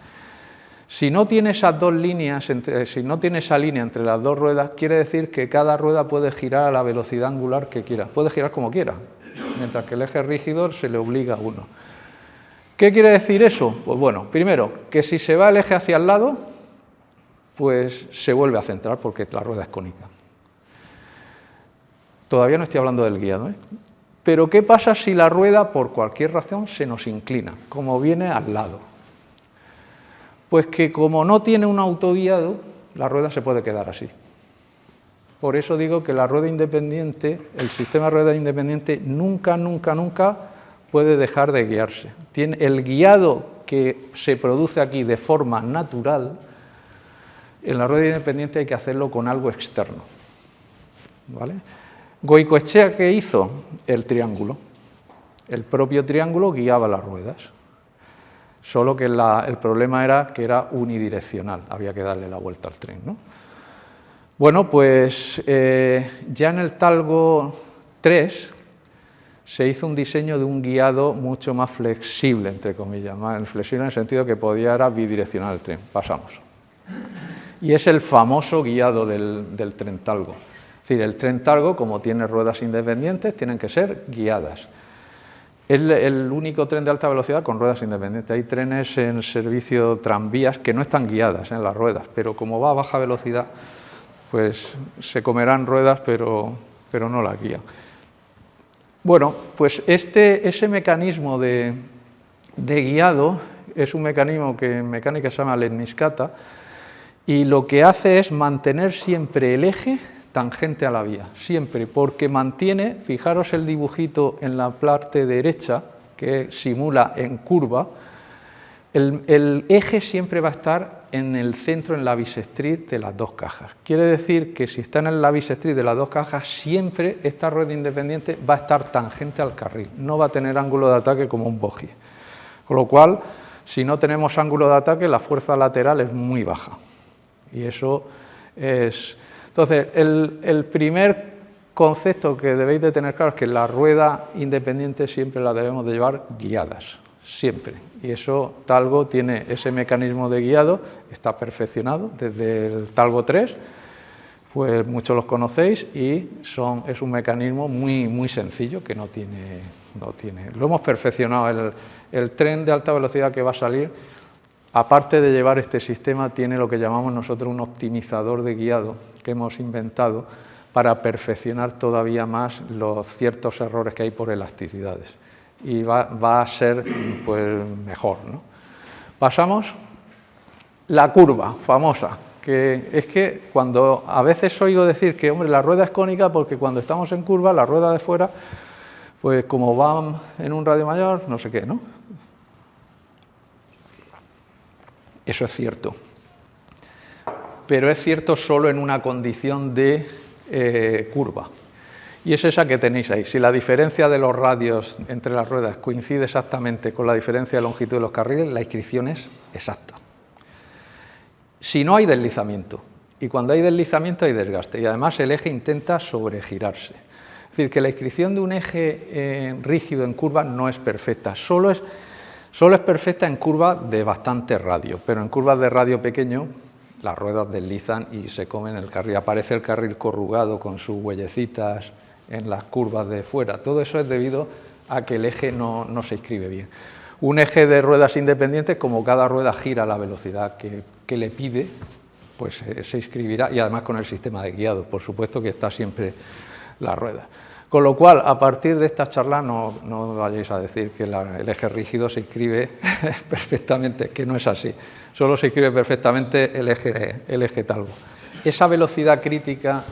Si no tiene esas dos líneas, si no tiene esa línea entre las dos ruedas, quiere decir que cada rueda puede girar a la velocidad angular que quiera, puede girar como quiera, mientras que el eje rígido se le obliga a uno. ¿Qué quiere decir eso? Pues bueno, primero, que si se va el eje hacia el lado, pues se vuelve a centrar porque la rueda es cónica. Todavía no estoy hablando del guiado, ¿eh? Pero ¿qué pasa si la rueda, por cualquier razón, se nos inclina, como viene al lado? Pues que como no tiene un autoguiado, la rueda se puede quedar así. Por eso digo que la rueda independiente, el sistema de rueda independiente, nunca puede dejar de guiarse. El guiado que se produce aquí de forma natural, en la rueda independiente hay que hacerlo con algo externo, ¿vale? Goicoechea, ¿qué hizo? El triángulo. El propio triángulo guiaba las ruedas. Solo que el problema era que era unidireccional, había que darle la vuelta al tren, ¿no? Bueno, pues ya en el Talgo 3 se hizo un diseño de un guiado mucho más flexible, entre comillas, más flexible en el sentido que podía era bidireccional el tren. Pasamos. Y es el famoso guiado del tren Talgo. Es decir, el tren Talgo, como tiene ruedas independientes, tienen que ser guiadas. Es el único tren de alta velocidad con ruedas independientes. Hay trenes en servicio tranvías que no están guiadas en las ruedas, pero como va a baja velocidad, pues se comerán ruedas, pero no las guían. Bueno, pues ese mecanismo de guiado es un mecanismo que en mecánica se llama lemniscata y lo que hace es mantener siempre el eje tangente a la vía, siempre, porque mantiene, fijaros el dibujito en la parte derecha que simula en curva, el eje siempre va a estar en el centro, en la bisectriz de las dos cajas. Quiere decir que si está en la bisectriz de las dos cajas, siempre esta rueda independiente va a estar tangente al carril, no va a tener ángulo de ataque como un bogie. Con lo cual, si no tenemos ángulo de ataque, la fuerza lateral es muy baja. Y eso es... Entonces, el primer concepto que debéis de tener claro es que la rueda independiente siempre la debemos de llevar guiadas, siempre. Y eso, Talgo tiene ese mecanismo de guiado, está perfeccionado desde el Talgo 3, pues muchos los conocéis y es un mecanismo muy sencillo que no tiene. Lo hemos perfeccionado, el tren de alta velocidad que va a salir, aparte de llevar este sistema, tiene lo que llamamos nosotros un optimizador de guiado que hemos inventado para perfeccionar todavía más los ciertos errores que hay por elasticidades. Y va a ser pues, mejor, ¿no? Pasamos. La curva famosa, que es que cuando a veces oigo decir que hombre, la rueda es cónica porque cuando estamos en curva, la rueda de fuera, pues como van en un radio mayor, no sé qué, ¿no? Eso es cierto, pero es cierto solo en una condición de curva, y es esa que tenéis ahí. Si la diferencia de los radios entre las ruedas coincide exactamente con la diferencia de longitud de los carriles, la inscripción es exacta. Si no hay deslizamiento, y cuando hay deslizamiento hay desgaste, y además el eje intenta sobregirarse. Es decir, que la inscripción de un eje rígido en curva no es perfecta, solo es perfecta en curvas de bastante radio, pero en curvas de radio pequeño las ruedas deslizan y se comen el carril. Aparece el carril corrugado con sus huellecitas en las curvas de fuera. Todo eso es debido a que el eje no se inscribe bien. Un eje de ruedas independientes, como cada rueda gira a la velocidad que le pide, pues se inscribirá, y además con el sistema de guiado, por supuesto que está siempre la rueda. Con lo cual, a partir de esta charla, no vayáis a decir que el eje rígido se inscribe perfectamente, que no es así. Solo se inscribe perfectamente el eje Talgo. esa velocidad crítica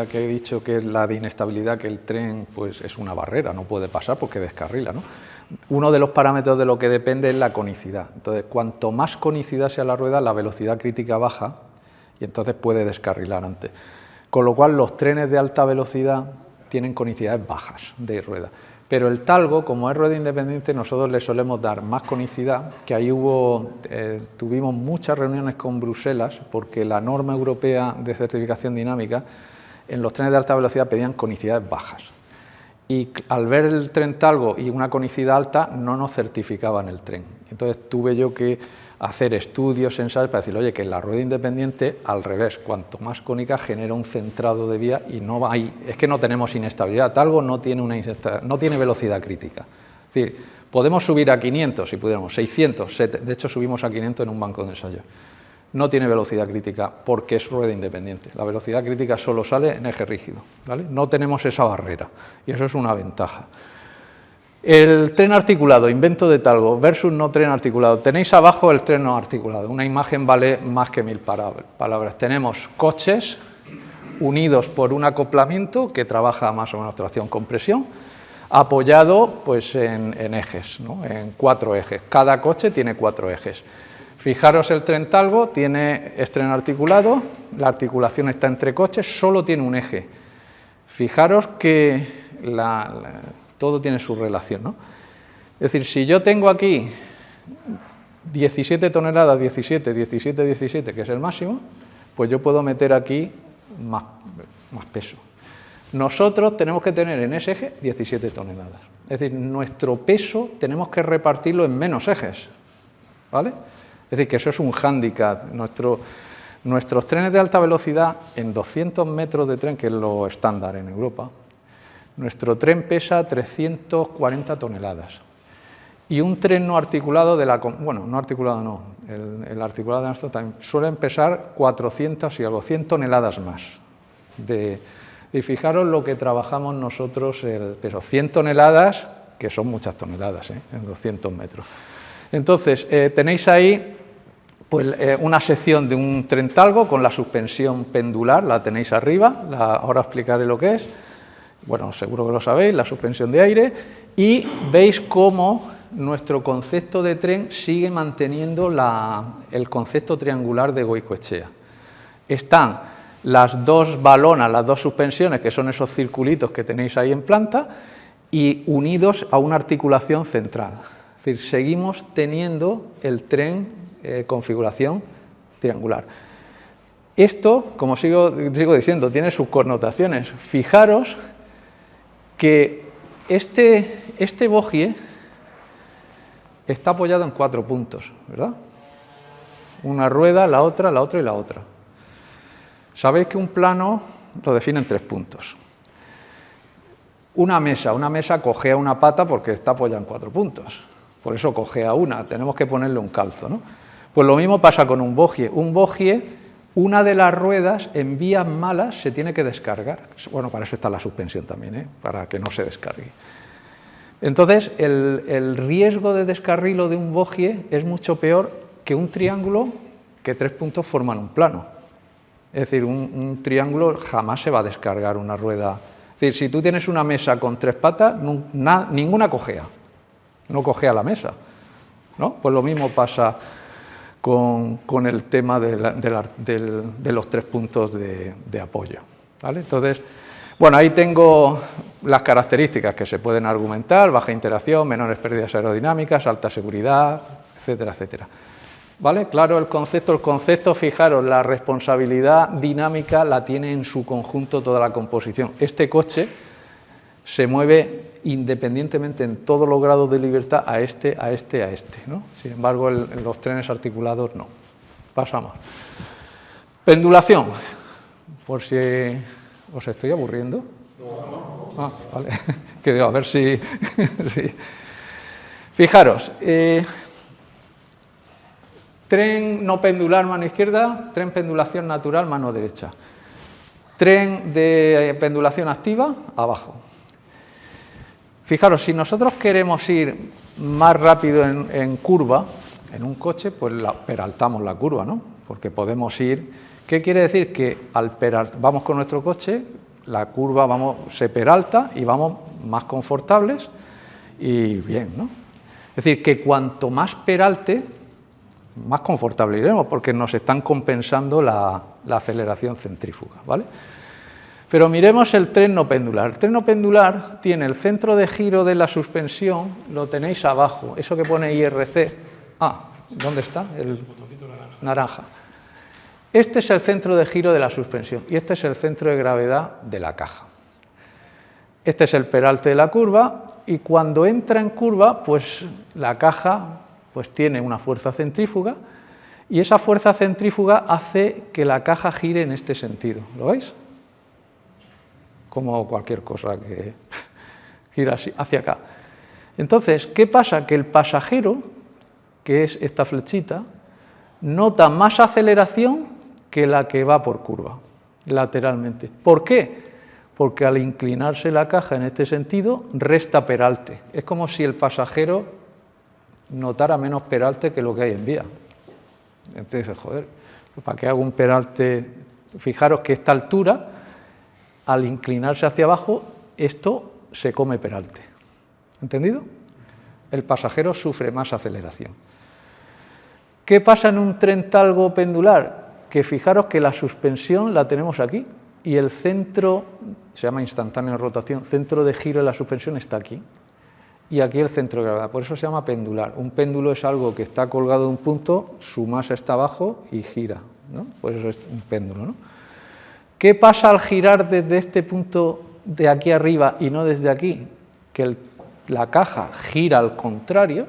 que he dicho que es la de inestabilidad, que el tren pues es una barrera, no puede pasar porque descarrila, ¿no? Uno de los parámetros de lo que depende es la conicidad. Entonces, cuanto más conicidad sea la rueda, la velocidad crítica baja y entonces puede descarrilar antes. Con lo cual, los trenes de alta velocidad tienen conicidades bajas de rueda. Pero el talgo, como es rueda independiente, nosotros le solemos dar más conicidad, que ahí tuvimos muchas reuniones con Bruselas, porque la norma europea de certificación dinámica, en los trenes de alta velocidad pedían conicidades bajas. Y al ver el tren talgo y una conicidad alta, no nos certificaban el tren. Entonces tuve yo que hacer estudios, ensayos, para decir, oye, que la rueda independiente, al revés, cuanto más cónica genera un centrado de vía y no hay, es que no tenemos inestabilidad, talgo no tiene velocidad crítica. Es decir, podemos subir a 500 si pudiéramos, 600, de hecho subimos a 500 en un banco de ensayo. No tiene velocidad crítica porque es rueda independiente. La velocidad crítica solo sale en eje rígido, ¿vale? No tenemos esa barrera y eso es una ventaja. El tren articulado, invento de talgo, versus no tren articulado. Tenéis abajo el tren no articulado. Una imagen vale más que 1000 palabras. Tenemos coches unidos por un acoplamiento que trabaja más o menos tracción-compresión, apoyado pues, en ejes, ¿no? En 4 ejes. Cada coche tiene 4 ejes. Fijaros, el tren talgo es tren articulado, la articulación está entre coches, solo tiene un eje. Fijaros que todo tiene su relación, ¿no? Es decir, si yo tengo aquí 17 toneladas, 17, 17, 17, que es el máximo, pues yo puedo meter aquí más peso. Nosotros tenemos que tener en ese eje 17 toneladas. Es decir, nuestro peso tenemos que repartirlo en menos ejes, ¿vale? Es decir, que eso es un hándicap. Nuestros trenes de alta velocidad, en 200 metros de tren, que es lo estándar en Europa, nuestro tren pesa 340 toneladas. Y un tren no articulado, no articulado no, el articulado de nuestro también, suelen pesar 400 y algo, 100 toneladas más. Y fijaros lo que trabajamos nosotros, el peso, 100 toneladas, que son muchas toneladas, en 200 metros. Entonces, tenéis ahí pues, una sección de un tren talgo con la suspensión pendular, la tenéis arriba, ahora explicaré lo que es. Bueno, seguro que lo sabéis, la suspensión de aire, y veis cómo nuestro concepto de tren sigue manteniendo el concepto triangular de Goicoechea. Están las dos balonas, las dos suspensiones, que son esos circulitos que tenéis ahí en planta, y unidos a una articulación central. Es decir, seguimos teniendo el tren configuración triangular. Esto, como sigo diciendo, tiene sus connotaciones. Fijaros que este bogie está apoyado en 4 puntos, ¿verdad? Una rueda, la otra y la otra. Sabéis que un plano lo define en 3 puntos. Una mesa cojea una pata porque está apoyada en 4 puntos. Por eso cojea una, tenemos que ponerle un calzo, ¿no? Pues lo mismo pasa con un bogie. Un bogie, una de las ruedas en vías malas se tiene que descargar. Bueno, para eso está la suspensión también, para que no se descargue. Entonces, el riesgo de descarrilo de un bogie es mucho peor que un triángulo que 3 puntos forman un plano. Es decir, un triángulo jamás se va a descargar una rueda. Es decir, si tú tienes una mesa con 3 patas, ninguna cojea. No cojea la mesa, ¿no? Pues lo mismo pasa con el tema de los 3 puntos de apoyo, ¿vale? Entonces, bueno, ahí tengo las características que se pueden argumentar: baja interacción, menores pérdidas aerodinámicas, alta seguridad, etcétera, etcétera. ¿Vale? Claro, el concepto, fijaros, la responsabilidad dinámica la tiene en su conjunto toda la composición. Este coche se mueve independientemente en todos los grados de libertad a este, ¿no? Sin embargo, los trenes articulados no. Pasamos. Pendulación. Por si os estoy aburriendo. Ah, vale. Que digo, a ver si... sí. Fijaros, tren no pendular, mano izquierda, tren pendulación natural, mano derecha. Tren de pendulación activa, abajo. Fijaros, si nosotros queremos ir más rápido en curva, en un coche, pues peraltamos la curva, ¿no? porque podemos ir. ¿Qué quiere decir? Que vamos con nuestro coche, la curva se peralta y vamos más confortables y bien, ¿no? Es decir, que cuanto más peralte, más confortable iremos, porque nos están compensando la aceleración centrífuga, ¿vale? Pero miremos el tren no pendular. El tren no pendular tiene el centro de giro de la suspensión, lo tenéis abajo, eso que pone IRC. ¿Dónde está? El naranja. Este es el centro de giro de la suspensión y este es el centro de gravedad de la caja. Este es el peralte de la curva y cuando entra en curva, pues la caja pues tiene una fuerza centrífuga y esa fuerza centrífuga hace que la caja gire en este sentido. ¿Lo veis? Como cualquier cosa que gira así, hacia acá. Entonces, ¿qué pasa? Que el pasajero, que es esta flechita, nota más aceleración que la que va por curva, lateralmente. ¿Por qué? Porque al inclinarse la caja en este sentido, resta peralte. Es como si el pasajero notara menos peralte que lo que hay en vía. Entonces, joder, ¿para qué hago un peralte? Fijaros que esta altura, al inclinarse hacia abajo, esto se come peralte. ¿Entendido? El pasajero sufre más aceleración. ¿Qué pasa en un tren talgo pendular? Que fijaros que la suspensión la tenemos aquí y el centro, se llama instantánea de rotación, centro de giro de la suspensión está aquí. Y aquí el centro de gravedad, por eso se llama pendular. Un péndulo es algo que está colgado de un punto, su masa está abajo y gira, ¿no? Por eso es un péndulo, ¿no? ¿Qué pasa al girar desde este punto de aquí arriba y no desde aquí? Que la caja gira al contrario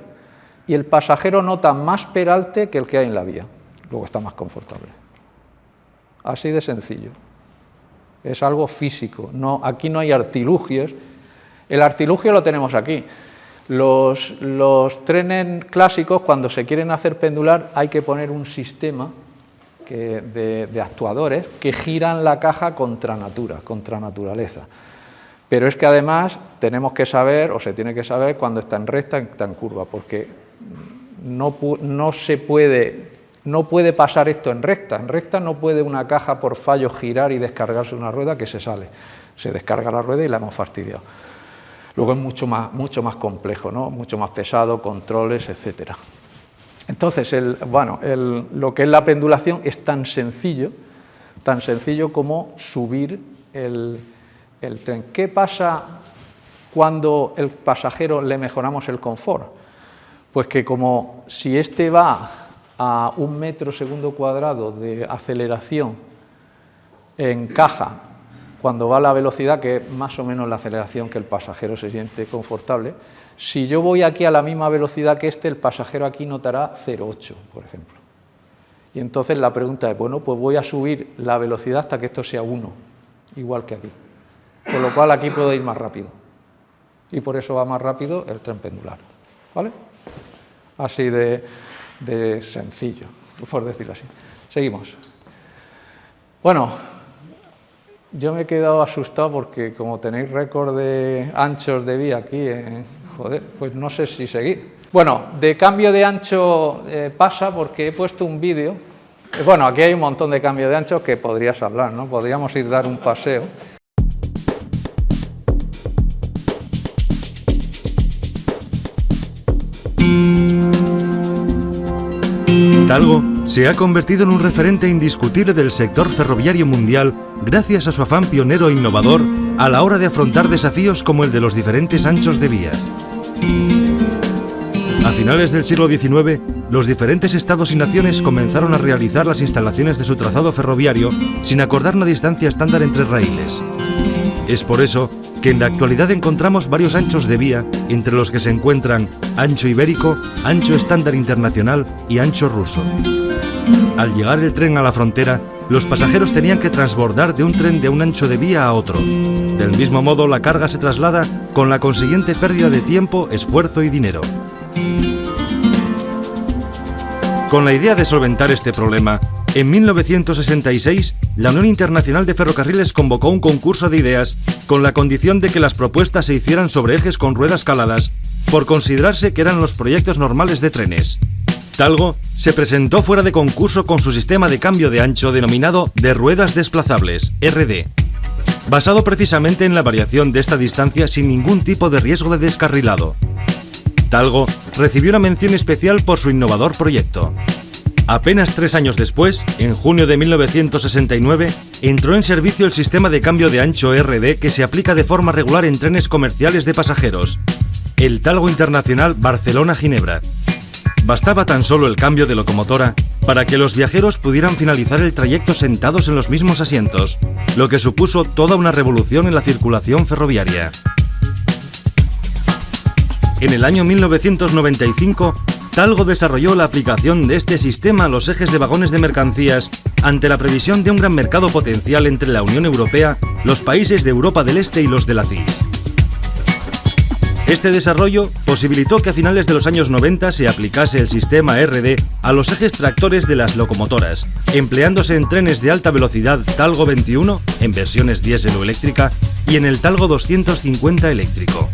y el pasajero nota más peralte que el que hay en la vía. Luego está más confortable. Así de sencillo. Es algo físico. Aquí no hay artilugios. El artilugio lo tenemos aquí. Los trenes clásicos, cuando se quieren hacer pendular, hay que poner un sistema de actuadores que giran la caja contra natura, contra naturaleza. Pero es que además tenemos que saber, o se tiene que saber, cuando está en recta y está en curva, porque no puede pasar esto en recta. En recta no puede una caja por fallo girar y descargarse una rueda que se sale. Se descarga la rueda y la hemos fastidiado. Luego es mucho más complejo, ¿no? Mucho más pesado, controles, etc. Entonces, lo que es la pendulación es tan sencillo como subir el tren. ¿Qué pasa cuando el pasajero le mejoramos el confort? Pues que como si este va a 1 metro segundo cuadrado de aceleración en caja, cuando va a la velocidad, que es más o menos la aceleración que el pasajero se siente confortable, si yo voy aquí a la misma velocidad que el pasajero aquí notará 0,8, por ejemplo. Y entonces la pregunta es, bueno, pues voy a subir la velocidad hasta que esto sea 1, igual que aquí. Con lo cual aquí puedo ir más rápido. Y por eso va más rápido el tren pendular. ¿Vale? Así de sencillo, por decirlo así. Seguimos. Bueno, yo me he quedado asustado porque como tenéis récord de anchos de vía aquí, pues no sé si seguir. Bueno, de cambio de ancho pasa porque he puesto un vídeo. Bueno, aquí hay un montón de cambio de ancho que podrías hablar, ¿no? Podríamos ir a dar un paseo. Talgo se ha convertido en un referente indiscutible del sector ferroviario mundial gracias a su afán pionero e innovador a la hora de afrontar desafíos como el de los diferentes anchos de vías. A finales del siglo XIX, los diferentes estados y naciones comenzaron a realizar las instalaciones de su trazado ferroviario sin acordar una distancia estándar entre raíles. Es por eso que en la actualidad encontramos varios anchos de vía, entre los que se encuentran ancho ibérico, ancho estándar internacional y ancho ruso. Al llegar el tren a la frontera, los pasajeros tenían que transbordar de un tren de un ancho de vía a otro. Del mismo modo, la carga se traslada con la consiguiente pérdida de tiempo, esfuerzo y dinero. Con la idea de solventar este problema, en 1966, la Unión Internacional de Ferrocarriles convocó un concurso de ideas con la condición de que las propuestas se hicieran sobre ejes con ruedas caladas, por considerarse que eran los proyectos normales de trenes. Talgo se presentó fuera de concurso con su sistema de cambio de ancho denominado de ruedas desplazables, RD, basado precisamente en la variación de esta distancia sin ningún tipo de riesgo de descarrilado. Talgo recibió una mención especial por su innovador proyecto. Apenas 3 años después, en junio de 1969, entró en servicio el sistema de cambio de ancho RD que se aplica de forma regular en trenes comerciales de pasajeros, el Talgo Internacional Barcelona-Ginebra. Bastaba tan solo el cambio de locomotora para que los viajeros pudieran finalizar el trayecto sentados en los mismos asientos, lo que supuso toda una revolución en la circulación ferroviaria. En el año 1995, Talgo desarrolló la aplicación de este sistema a los ejes de vagones de mercancías ante la previsión de un gran mercado potencial entre la Unión Europea, los países de Europa del Este y los de la CIS. Este desarrollo posibilitó que a finales de los años 90 se aplicase el sistema RD a los ejes tractores de las locomotoras, empleándose en trenes de alta velocidad Talgo 21, en versiones diésel o eléctrica, y en el Talgo 250 eléctrico.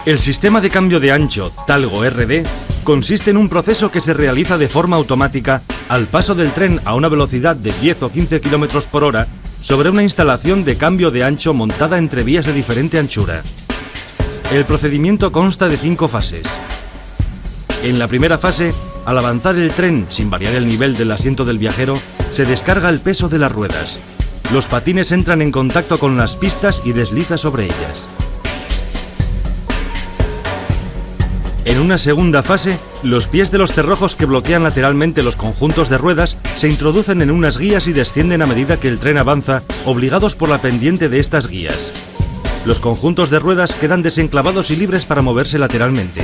El sistema de cambio de ancho Talgo RD consiste en un proceso que se realiza de forma automática al paso del tren a una velocidad de 10 o 15 km por hora sobre una instalación de cambio de ancho montada entre vías de diferente anchura. El procedimiento consta de 5 fases. En la primera fase, al avanzar el tren sin variar el nivel del asiento del viajero, se descarga el peso de las ruedas. Los patines entran en contacto con las pistas y desliza sobre ellas. En una segunda fase, los pies de los cerrojos que bloquean lateralmente los conjuntos de ruedas se introducen en unas guías y descienden a medida que el tren avanza, obligados por la pendiente de estas guías. Los conjuntos de ruedas quedan desenclavados y libres para moverse lateralmente.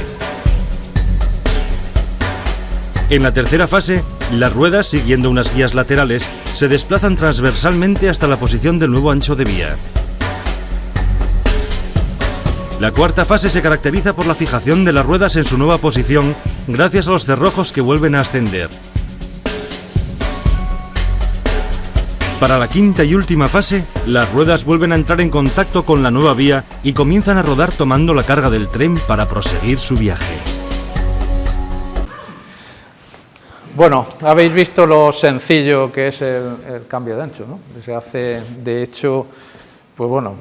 En la tercera fase, las ruedas, siguiendo unas guías laterales, se desplazan transversalmente hasta la posición del nuevo ancho de vía. La cuarta fase se caracteriza por la fijación de las ruedas en su nueva posición gracias a los cerrojos que vuelven a ascender. Para la quinta y última fase, las ruedas vuelven a entrar en contacto con la nueva vía y comienzan a rodar tomando la carga del tren para proseguir su viaje. Bueno, habéis visto lo sencillo que es el cambio de ancho, ¿no? Se hace, de hecho, pues bueno,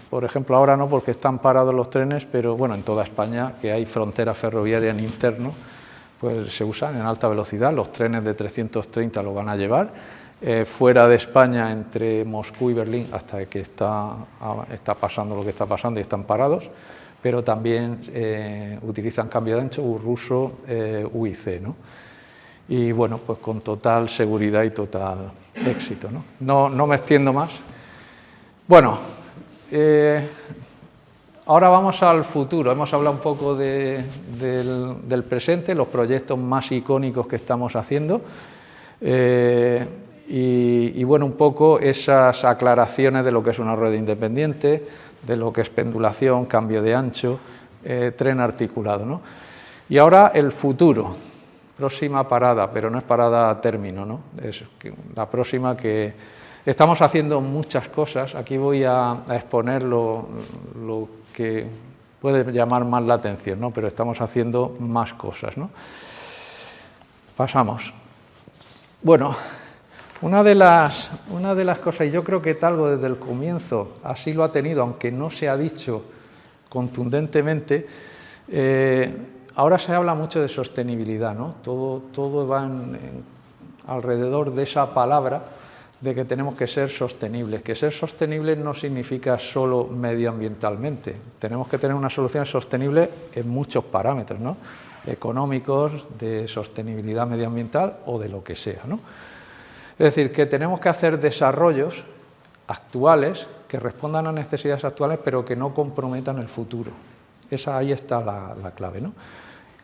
por ejemplo ahora no porque están parados los trenes, pero bueno, en toda España que hay frontera ferroviaria en interno, pues se usan en alta velocidad, los trenes de 330 lo van a llevar, fuera de España entre Moscú y Berlín hasta que está pasando lo que está pasando y están parados, pero también utilizan cambio de ancho ruso UIC, ¿no? Y bueno, pues con total seguridad y total éxito, ¿no? No me extiendo más. Bueno, ahora vamos al futuro. Hemos hablado un poco del presente, los proyectos más icónicos que estamos haciendo y bueno, un poco esas aclaraciones de lo que es una rueda independiente, de lo que es pendulación, cambio de ancho, tren articulado, ¿no? Y ahora el futuro, próxima parada, pero no es parada a término, ¿no? Es la próxima que... Estamos haciendo muchas cosas, aquí voy a exponer lo que puede llamar más la atención, ¿no? Pero estamos haciendo más cosas, ¿no? Pasamos. Bueno, una de las cosas, y yo creo que Talgo desde el comienzo así lo ha tenido, aunque no se ha dicho contundentemente, ahora se habla mucho de sostenibilidad, ¿no? Todo va alrededor de esa palabra, de que tenemos que ser sostenibles. Que ser sostenibles no significa solo medioambientalmente. Tenemos que tener una solución sostenible en muchos parámetros, ¿no? Económicos, de sostenibilidad medioambiental o de lo que sea, ¿no? Es decir, que tenemos que hacer desarrollos actuales que respondan a necesidades actuales, pero que no comprometan el futuro. Ahí está la clave, ¿no?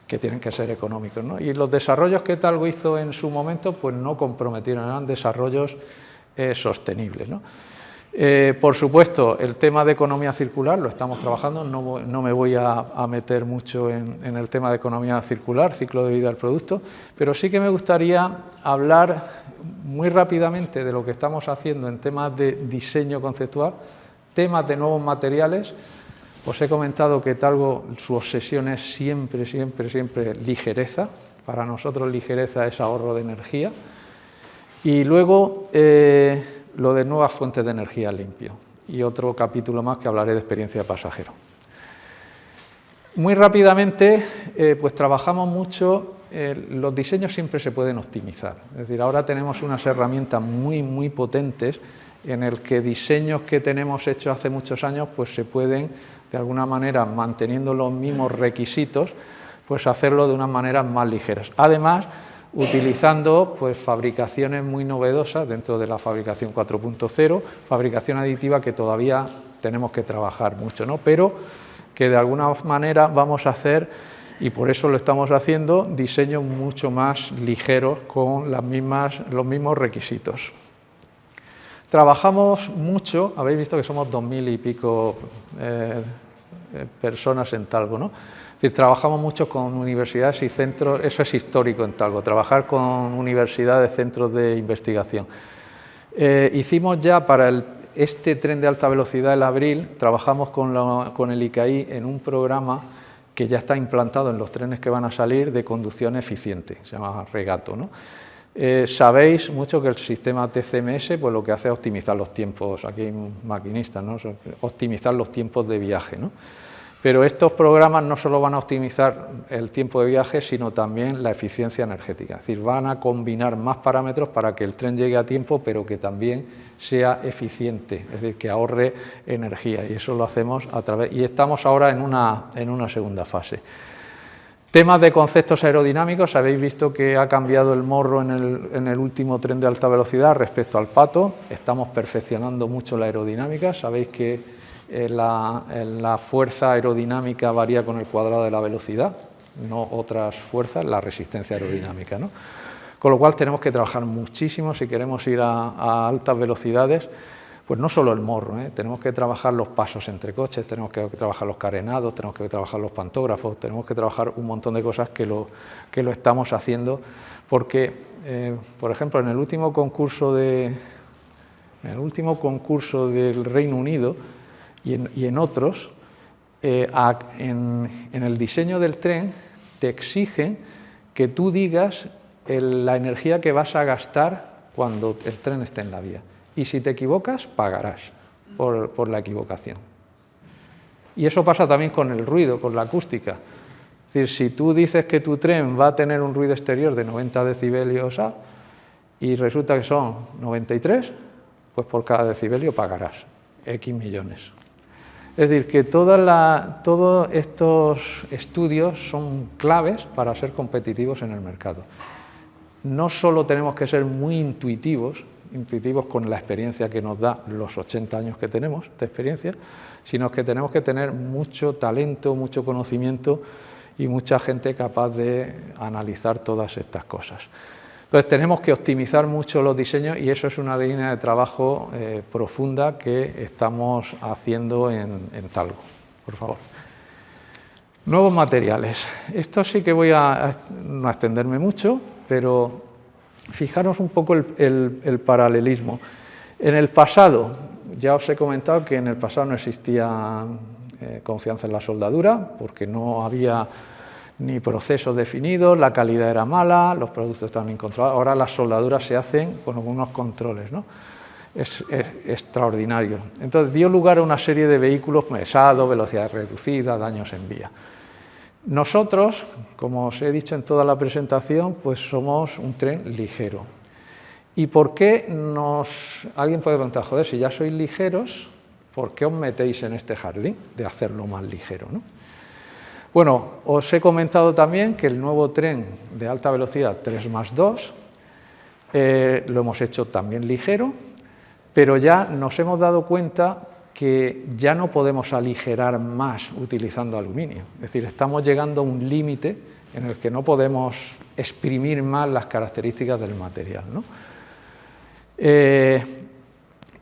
Que tienen que ser económicos, ¿no? Y los desarrollos que Talgo hizo en su momento, pues no comprometieron, eran desarrollos sostenibles, ¿no? Por supuesto, el tema de economía circular lo estamos trabajando, no me voy a meter mucho en el tema de economía circular, ciclo de vida del producto, pero sí que me gustaría hablar muy rápidamente de lo que estamos haciendo en temas de diseño conceptual, temas de nuevos materiales, Os he comentado que Talgo, su obsesión es siempre ligereza. Para nosotros ligereza es ahorro de energía. Y luego lo de nuevas fuentes de energía limpio. Y otro capítulo más que hablaré de experiencia de pasajero. Muy rápidamente, pues trabajamos mucho, los diseños siempre se pueden optimizar. Es decir, ahora tenemos unas herramientas muy potentes en el que diseños que tenemos hechos hace muchos años, pues se pueden, de alguna manera, manteniendo los mismos requisitos, pues hacerlo de unas maneras más ligeras. Además, utilizando pues fabricaciones muy novedosas dentro de la fabricación 4.0, fabricación aditiva que todavía tenemos que trabajar mucho, ¿no? Pero que de alguna manera vamos a hacer, y por eso lo estamos haciendo, diseños mucho más ligeros con los mismos requisitos. Trabajamos mucho, habéis visto que somos 2000 y pico personas en Talgo, ¿no? Es decir, trabajamos mucho con universidades y centros, eso es histórico en Talgo, trabajar con universidades, centros de investigación. Hicimos ya para este tren de alta velocidad el Abril, trabajamos con el ICAI en un programa que ya está implantado en los trenes que van a salir de conducción eficiente, se llama Regato, ¿no? Sabéis mucho que el sistema TCMS pues lo que hace es optimizar los tiempos, aquí hay maquinistas, ¿no? Optimizar los tiempos de viaje, ¿no? Pero estos programas no solo van a optimizar el tiempo de viaje, sino también la eficiencia energética. Es decir, van a combinar más parámetros para que el tren llegue a tiempo, pero que también sea eficiente, es decir, que ahorre energía. Y eso lo hacemos a través... Y estamos ahora en una segunda fase. Temas de conceptos aerodinámicos. Habéis visto que ha cambiado el morro en el último tren de alta velocidad respecto al Pato. Estamos perfeccionando mucho la aerodinámica. Sabéis que la fuerza aerodinámica varía con el cuadrado de la velocidad, no otras fuerzas, la resistencia aerodinámica, ¿no? Con lo cual tenemos que trabajar muchísimo si queremos ir a altas velocidades, pues no solo el morro, tenemos que trabajar los pasos entre coches, tenemos que trabajar los carenados, tenemos que trabajar los pantógrafos, tenemos que trabajar un montón de cosas que lo estamos haciendo, porque, por ejemplo, en el último concurso del Reino Unido, y en otros, en el diseño del tren te exigen que tú digas la energía que vas a gastar cuando el tren esté en la vía. Y si te equivocas, pagarás por la equivocación. Y eso pasa también con el ruido, con la acústica. Es decir, si tú dices que tu tren va a tener un ruido exterior de 90 decibelios A y resulta que son 93, pues por cada decibelio pagarás X millones. Es decir, que todos estos estudios son claves para ser competitivos en el mercado. No solo tenemos que ser muy intuitivos con la experiencia que nos da los 80 años que tenemos de experiencia, sino que tenemos que tener mucho talento, mucho conocimiento y mucha gente capaz de analizar todas estas cosas. Entonces tenemos que optimizar mucho los diseños y eso es una línea de trabajo profunda que estamos haciendo en Talgo. Por favor. Nuevos materiales. Esto sí que voy a no extenderme mucho, pero fijaros un poco el paralelismo. En el pasado, ya os he comentado que en el pasado no existía confianza en la soldadura, porque no había ni procesos definidos, la calidad era mala, los productos estaban incontrolados. Ahora las soldaduras se hacen con algunos controles, ¿no? Es extraordinario. Entonces dio lugar a una serie de vehículos pesados, velocidad reducida, daños en vía. Nosotros, como os he dicho en toda la presentación, pues somos un tren ligero. ¿Y por qué alguien puede preguntar, joder, si ya sois ligeros, ¿por qué os metéis en este jardín de hacerlo más ligero, ¿no? Bueno, os he comentado también que el nuevo tren de alta velocidad 3+2 lo hemos hecho también ligero, pero ya nos hemos dado cuenta que ya no podemos aligerar más utilizando aluminio. Es decir, estamos llegando a un límite en el que no podemos exprimir más las características del material, ¿no?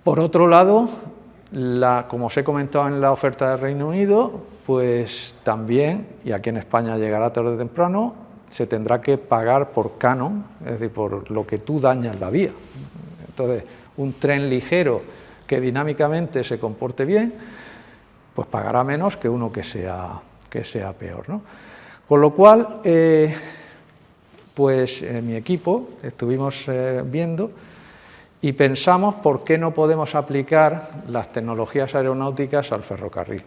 Por otro lado, como os he comentado en la oferta del Reino Unido, pues también, y aquí en España llegará tarde o temprano, se tendrá que pagar por canon, es decir, por lo que tú dañas la vía. Entonces, un tren ligero que dinámicamente se comporte bien, pues pagará menos que uno que sea peor, ¿no? Con lo cual, pues en mi equipo estuvimos viendo y pensamos por qué no podemos aplicar las tecnologías aeronáuticas al ferrocarril,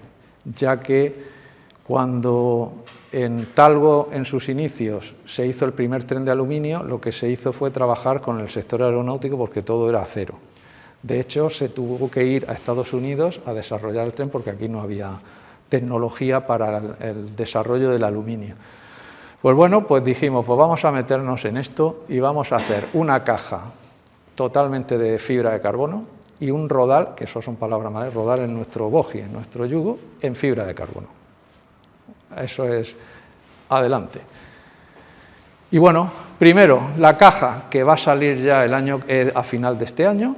ya que cuando en Talgo, en sus inicios, se hizo el primer tren de aluminio, lo que se hizo fue trabajar con el sector aeronáutico porque todo era acero. De hecho, se tuvo que ir a Estados Unidos a desarrollar el tren porque aquí no había tecnología para el desarrollo del aluminio. Pues bueno, pues dijimos, pues vamos a meternos en esto y vamos a hacer una caja totalmente de fibra de carbono y un rodal, que eso son palabras mayores, rodal en nuestro bogie, en nuestro yugo, en fibra de carbono. Eso es adelante. Y bueno, primero, la caja que va a salir ya a final de este año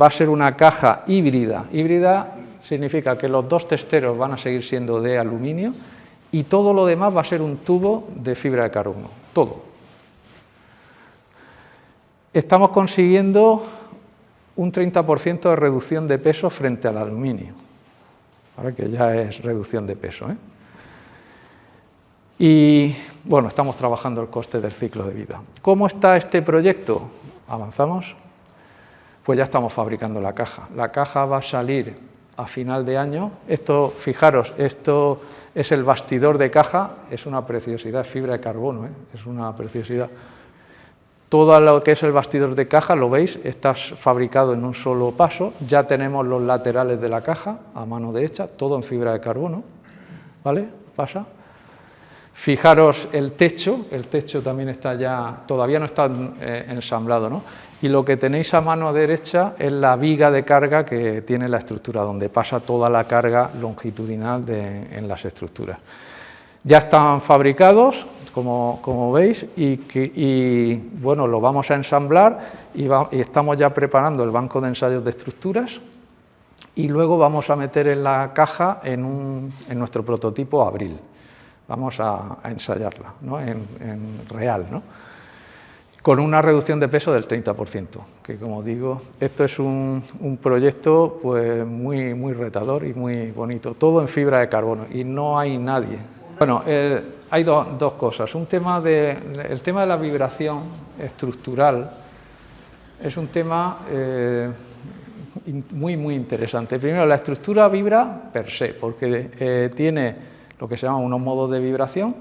va a ser una caja híbrida. Híbrida significa que los dos testeros van a seguir siendo de aluminio y todo lo demás va a ser un tubo de fibra de carbono, todo. Estamos consiguiendo un 30% de reducción de peso frente al aluminio, ahora que ya es reducción de peso, ¿eh? Y bueno, estamos trabajando el coste del ciclo de vida. ¿Cómo está este proyecto? ¿Avanzamos? Pues ya estamos fabricando la caja. La caja va a salir a final de año. Esto, fijaros, esto es el bastidor de caja, es una preciosidad, es fibra de carbono, ¿eh? Es una preciosidad. Todo lo que es el bastidor de caja, lo veis, está fabricado en un solo paso. Ya tenemos los laterales de la caja a mano derecha, todo en fibra de carbono, ¿vale? Pasa. Fijaros el techo también está ya, todavía no está ensamblado, ¿no? Y lo que tenéis a mano derecha es la viga de carga que tiene la estructura, donde pasa toda la carga longitudinal en las estructuras. Ya están fabricados, como veis, y bueno, lo vamos a ensamblar y estamos ya preparando el banco de ensayos de estructuras y luego vamos a meter en la caja en nuestro prototipo Abril. Vamos a ensayarla, ¿no? en real, ¿no? Con una reducción de peso del 30%, que como digo, esto es un proyecto pues, muy retador y muy bonito, todo en fibra de carbono y no hay nadie. Bueno, hay dos cosas. El tema de la vibración estructural es un tema muy interesante. Primero, la estructura vibra per se, porque tiene lo que se llama unos modos de vibración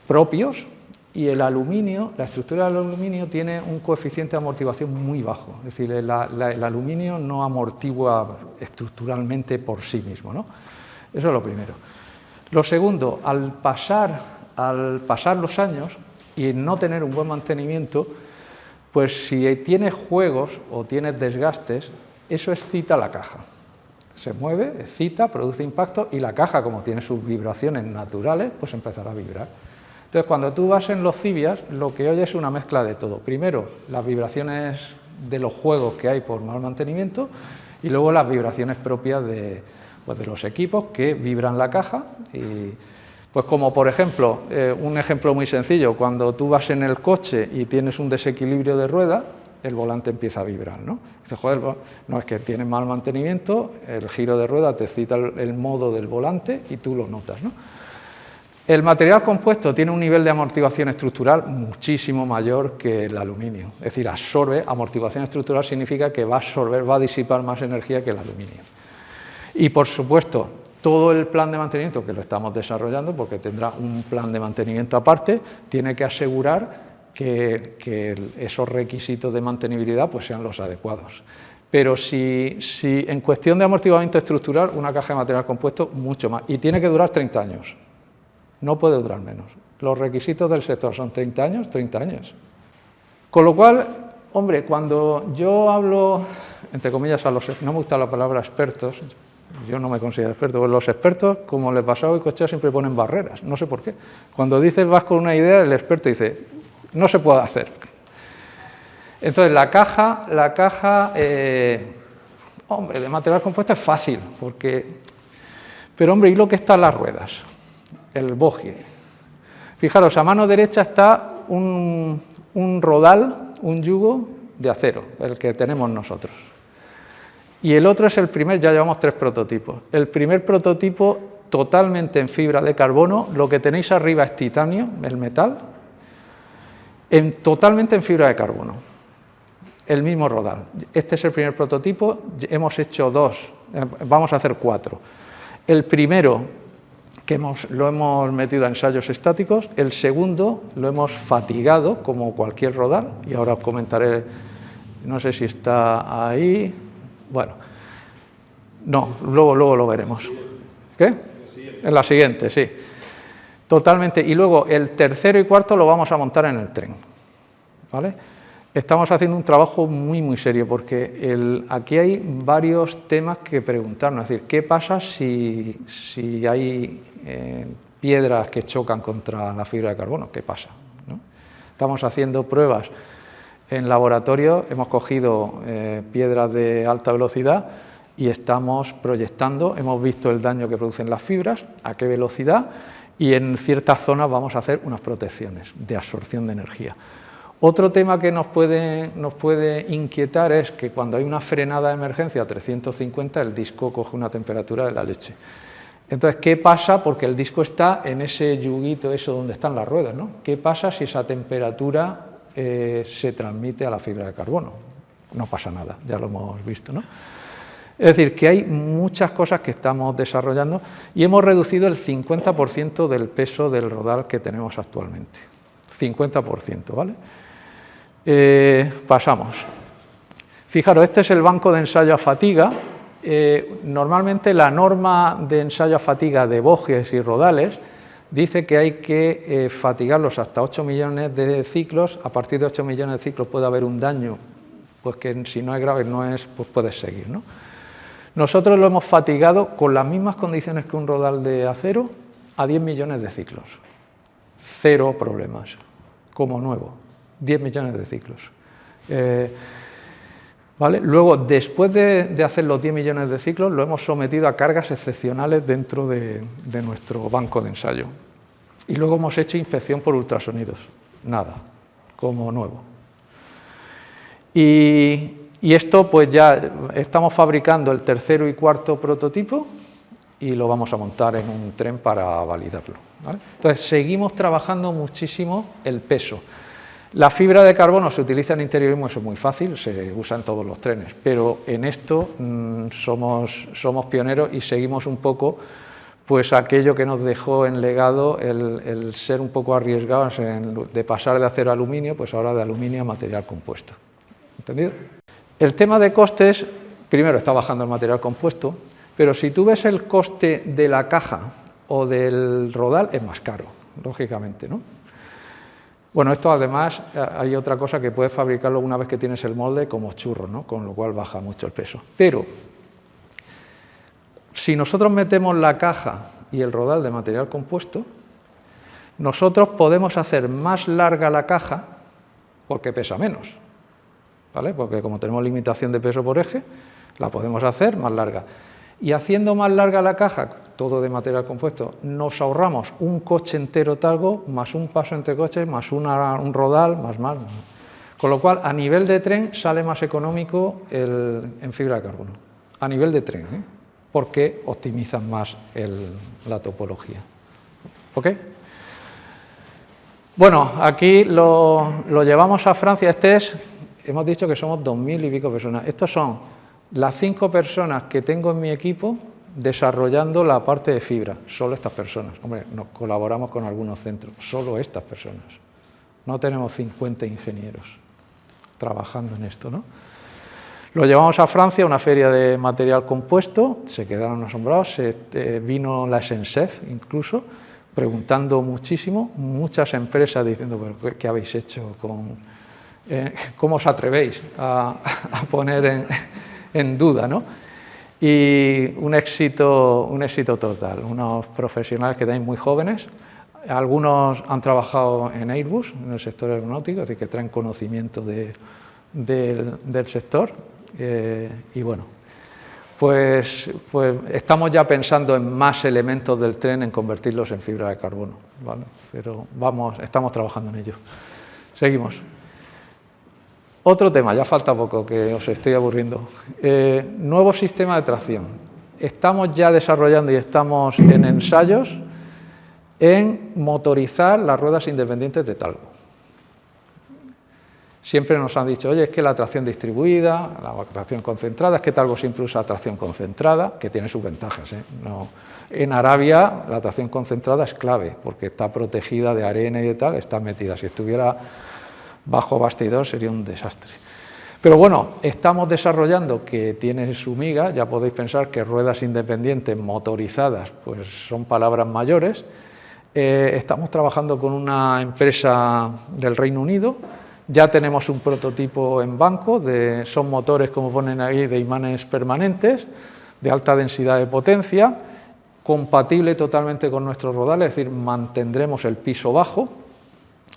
propios, y el aluminio, la estructura del aluminio tiene un coeficiente de amortiguación muy bajo, es decir, el aluminio no amortigua estructuralmente por sí mismo, ¿no? Eso es lo primero. Lo segundo, al pasar los años y no tener un buen mantenimiento, pues si tienes juegos o tienes desgastes, eso excita la caja. Se mueve, excita, produce impacto y la caja, como tiene sus vibraciones naturales, pues empezará a vibrar. Entonces, cuando tú vas en los Civias, lo que oyes es una mezcla de todo. Primero, las vibraciones de los juegos que hay por mal mantenimiento y luego las vibraciones propias de los equipos que vibran la caja. Y, pues como por ejemplo, un ejemplo muy sencillo, cuando tú vas en el coche y tienes un desequilibrio de rueda, el volante empieza a vibrar, ¿no? Dices, joder, no, es que tienes mal mantenimiento, el giro de rueda te cita el modo del volante y tú lo notas, ¿no? El material compuesto tiene un nivel de amortiguación estructural muchísimo mayor que el aluminio, es decir, absorbe. Amortiguación estructural significa que va a absorber, va a disipar más energía que el aluminio. Y por supuesto, todo el plan de mantenimiento, que lo estamos desarrollando porque tendrá un plan de mantenimiento aparte, tiene que asegurar que esos requisitos de mantenibilidad pues, sean los adecuados. Pero si en cuestión de amortiguamiento estructural, una caja de material compuesto, mucho más. Y tiene que durar 30 años. No puede durar menos. Los requisitos del sector son 30 años, 30 años. Con lo cual, hombre, cuando yo hablo, entre comillas, no me gusta la palabra expertos, yo no me considero experto, pues los expertos, como les pasa a Goicoechea, siempre ponen barreras, no sé por qué. Cuando dices vas con una idea, el experto dice, no se puede hacer. Entonces, la caja, hombre, de material compuesto es fácil, pero hombre, ¿y lo que está en las ruedas? El bogie. Fijaros, a mano derecha está un rodal, un yugo de acero, el que tenemos nosotros. Y el otro es el primer, ya llevamos 3 prototipos. El primer prototipo totalmente en fibra de carbono, lo que tenéis arriba es titanio, el metal, totalmente en fibra de carbono, el mismo rodal. Este es el primer prototipo, hemos hecho 2, vamos a hacer 4. El primero que lo hemos metido a ensayos estáticos, el segundo lo hemos fatigado como cualquier rodal, y ahora os comentaré, no sé si está ahí, bueno, no, luego lo veremos. ¿Qué? En la siguiente, sí. Totalmente. Y luego el tercero y cuarto lo vamos a montar en el tren. ¿Vale? Estamos haciendo un trabajo muy serio porque aquí hay varios temas que preguntarnos. Es decir, ¿qué pasa si hay piedras que chocan contra la fibra de carbono? ¿Qué pasa? ¿No? Estamos haciendo pruebas en laboratorio, hemos cogido piedras de alta velocidad y estamos proyectando, hemos visto el daño que producen las fibras, a qué velocidad, y en ciertas zonas vamos a hacer unas protecciones de absorción de energía. Otro tema que nos puede inquietar es que cuando hay una frenada de emergencia a 350, el disco coge una temperatura de la leche. Entonces, ¿qué pasa? Porque el disco está en ese yuguito, eso donde están las ruedas, ¿no? ¿Qué pasa si esa temperatura se transmite a la fibra de carbono? No pasa nada, ya lo hemos visto, ¿no? Es decir, que hay muchas cosas que estamos desarrollando y hemos reducido el 50% del peso del rodal que tenemos actualmente. 50%, ¿vale? Pasamos. Fijaros, este es el banco de ensayo a fatiga. Normalmente la norma de ensayo a fatiga de bogies y rodales dice que hay que fatigarlos hasta 8 millones de ciclos. A partir de 8 millones de ciclos puede haber un daño, pues que si no es grave, pues puedes seguir, ¿no? Nosotros lo hemos fatigado con las mismas condiciones que un rodal de acero a 10 millones de ciclos. 0 problemas, como nuevo, 10 millones de ciclos. ¿Vale? Luego, después de hacer los 10 millones de ciclos, lo hemos sometido a cargas excepcionales dentro de nuestro banco de ensayo. Y luego hemos hecho inspección por ultrasonidos. Nada, como nuevo. Y esto, pues ya estamos fabricando el tercero y cuarto prototipo y lo vamos a montar en un tren para validarlo, ¿vale? Entonces, seguimos trabajando muchísimo el peso. La fibra de carbono se utiliza en interiorismo, eso es muy fácil, se usa en todos los trenes, pero en esto somos pioneros y seguimos un poco pues aquello que nos dejó en legado el ser un poco arriesgados de pasar de acero a aluminio, pues ahora de aluminio a material compuesto. ¿Entendido? El tema de costes, primero está bajando el material compuesto, pero si tú ves el coste de la caja o del rodal, es más caro, lógicamente, ¿no? Bueno, esto además hay otra cosa que puedes fabricarlo una vez que tienes el molde como churros, ¿no? Con lo cual baja mucho el peso. Pero si nosotros metemos la caja y el rodal de material compuesto, nosotros podemos hacer más larga la caja porque pesa menos, ¿vale? Porque como tenemos limitación de peso por eje, la podemos hacer más larga. Y haciendo más larga la caja, todo de material compuesto, nos ahorramos un coche entero talgo, más un paso entre coches, más un rodal, más. Con lo cual, a nivel de tren, sale más económico en fibra de carbono. A nivel de tren, ¿eh? Porque optimizan más la topología. ¿Ok? Bueno, aquí lo llevamos a Francia. Hemos dicho que somos 2000 y pico personas. Estos son las 5 personas que tengo en mi equipo desarrollando la parte de fibra, solo estas personas. Hombre, nos colaboramos con algunos centros, solo estas personas. No tenemos 50 ingenieros trabajando en esto, ¿no? Lo llevamos a Francia, a una feria de material compuesto, se quedaron asombrados, vino la SNCF incluso, preguntando muchísimo, muchas empresas diciendo, ¿pero qué habéis hecho con...? ¿Cómo os atrevéis a poner en duda, ¿no? Y un éxito total, unos profesionales que tenéis muy jóvenes, algunos han trabajado en Airbus, en el sector aeronáutico, así que traen conocimiento del sector, y bueno, pues estamos ya pensando en más elementos del tren, en convertirlos en fibra de carbono, ¿vale? Pero estamos trabajando en ello. Seguimos. Otro tema, ya falta poco, que os estoy aburriendo. Nuevo sistema de tracción. Estamos ya desarrollando y estamos en ensayos en motorizar las ruedas independientes de talgo. Siempre nos han dicho, oye, es que la tracción distribuida, la tracción concentrada, es que talgo siempre usa tracción concentrada, que tiene sus ventajas, ¿eh? No. En Arabia la tracción concentrada es clave, porque está protegida de arena y de tal, está metida. Si estuviera bajo bastidor sería un desastre. Pero bueno, estamos desarrollando, que tiene su miga, ya podéis pensar que ruedas independientes motorizadas pues son palabras mayores. Estamos trabajando con una empresa del Reino Unido, ya tenemos un prototipo en banco, son motores, como ponen ahí, de imanes permanentes, de alta densidad de potencia, compatible totalmente con nuestros rodales, es decir, mantendremos el piso bajo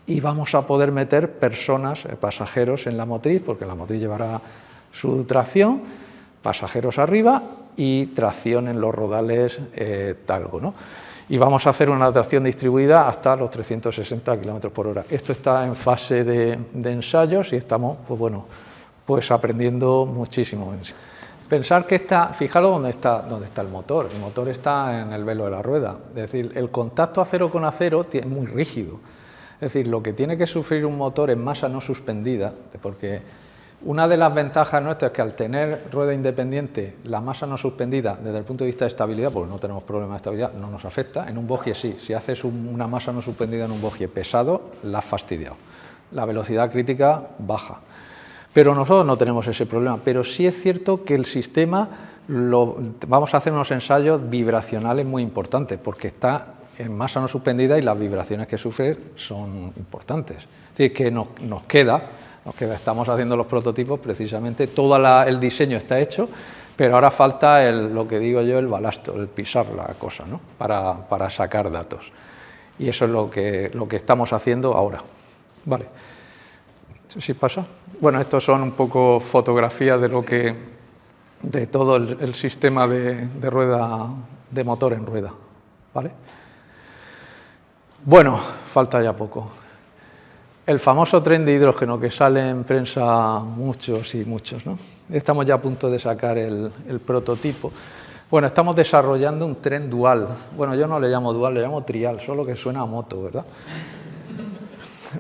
y vamos a poder meter personas, pasajeros en la motriz, porque la motriz llevará su tracción, pasajeros arriba y tracción en los rodales talgo, ¿no? Y vamos a hacer una tracción distribuida hasta los 360 km por hora. Esto está en fase de ensayos y estamos, pues bueno, pues aprendiendo muchísimo. Pensar que fijaros dónde está el motor. El motor está en el velo de la rueda. Es decir, el contacto acero con acero es muy rígido. Es decir, lo que tiene que sufrir un motor en masa no suspendida, porque una de las ventajas nuestras es que al tener rueda independiente, la masa no suspendida, desde el punto de vista de estabilidad, porque no tenemos problema de estabilidad, no nos afecta. En un bogie sí, si haces una masa no suspendida en un bogie pesado, la has fastidiado. La velocidad crítica baja. Pero nosotros no tenemos ese problema. Pero sí es cierto que el sistema, vamos a hacer unos ensayos vibracionales muy importantes, porque está en masa no suspendida y las vibraciones que sufre son importantes. Es decir, que nos queda, estamos haciendo los prototipos, precisamente todo el diseño está hecho, pero ahora falta lo que digo yo, el balasto, el pisar la cosa, ¿no? para sacar datos. Y eso es lo que estamos haciendo ahora. Vale. ¿Sí pasa? Bueno, estos son un poco fotografías de todo el sistema de rueda, de motor en rueda. ¿Vale? Bueno, falta ya poco. El famoso tren de hidrógeno que sale en prensa muchos y muchos, ¿no? Estamos ya a punto de sacar el prototipo. Bueno, estamos desarrollando un tren dual. Bueno, yo no le llamo dual, le llamo trial, solo que suena a moto, ¿verdad?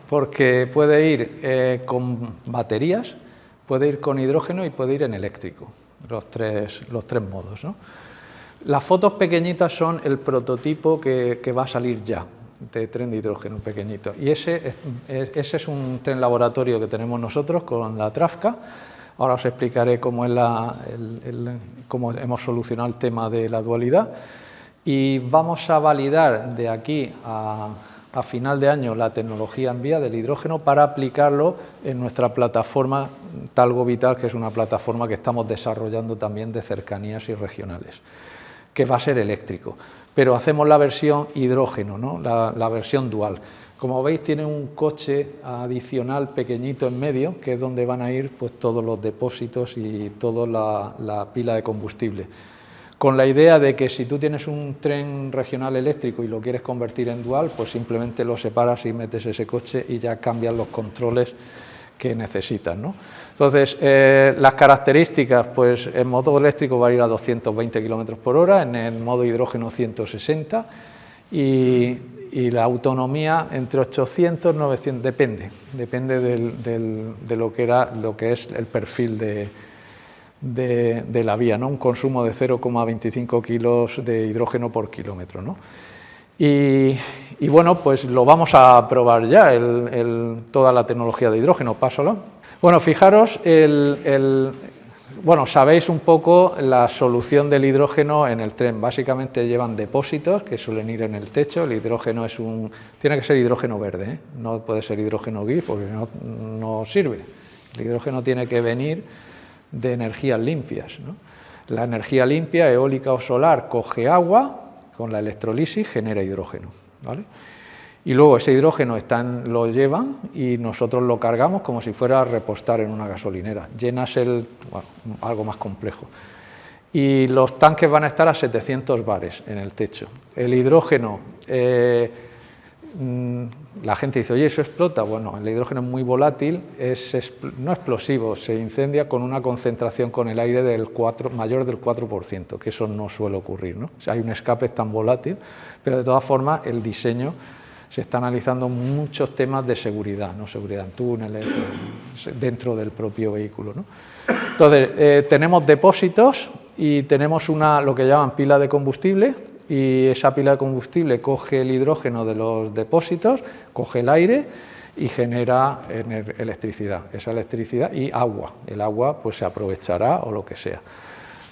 Porque puede ir con baterías, puede ir con hidrógeno y puede ir en eléctrico, los tres modos, ¿no? Las fotos pequeñitas son el prototipo que va a salir ya, de tren de hidrógeno pequeñito. Y ese es un tren laboratorio que tenemos nosotros con la Trafka. Ahora os explicaré cómo hemos solucionado el tema de la dualidad. Y vamos a validar de aquí a final de año la tecnología en vía del hidrógeno para aplicarlo en nuestra plataforma Talgo Vital, que es una plataforma que estamos desarrollando también de cercanías y regionales, que va a ser eléctrico. Pero hacemos la versión hidrógeno, ¿no? la versión dual. Como veis, tiene un coche adicional pequeñito en medio, que es donde van a ir pues, todos los depósitos y toda la pila de combustible. Con la idea de que si tú tienes un tren regional eléctrico y lo quieres convertir en dual, pues simplemente lo separas y metes ese coche y ya cambian los controles que necesitas, ¿no? Entonces, las características, pues en modo eléctrico va a ir a 220 km por hora, en el modo hidrógeno 160 y la autonomía entre 800 y 900, depende de lo que es el perfil de la vía, ¿no? Un consumo de 0,25 kilos de hidrógeno por kilómetro, ¿no? Y bueno, pues lo vamos a probar ya, toda la tecnología de hidrógeno. Pásalo. Bueno, fijaros, bueno, sabéis un poco la solución del hidrógeno en el tren. Básicamente llevan depósitos que suelen ir en el techo. El hidrógeno tiene que ser hidrógeno verde, ¿eh? No puede ser hidrógeno gris porque no sirve. El hidrógeno tiene que venir de energías limpias, ¿no? La energía limpia, eólica o solar, coge agua, con la electrolisis genera hidrógeno, ¿vale? Y luego ese hidrógeno lo llevan y nosotros lo cargamos como si fuera a repostar en una gasolinera. Llenas algo más complejo. Y los tanques van a estar a 700 bares en el techo. El hidrógeno la gente dice, oye, ¿eso explota? Bueno, el hidrógeno es muy volátil, no explosivo, se incendia con una concentración con el aire mayor del 4%, que eso no suele ocurrir, ¿no? O sea, hay un escape tan volátil, pero de todas formas el diseño se está analizando muchos temas de seguridad, ¿no? Seguridad en túneles, dentro del propio vehículo, ¿no? Entonces, tenemos depósitos y tenemos lo que llaman pila de combustible, y esa pila de combustible coge el hidrógeno de los depósitos, coge el aire y genera electricidad. Esa electricidad y agua. El agua pues se aprovechará o lo que sea.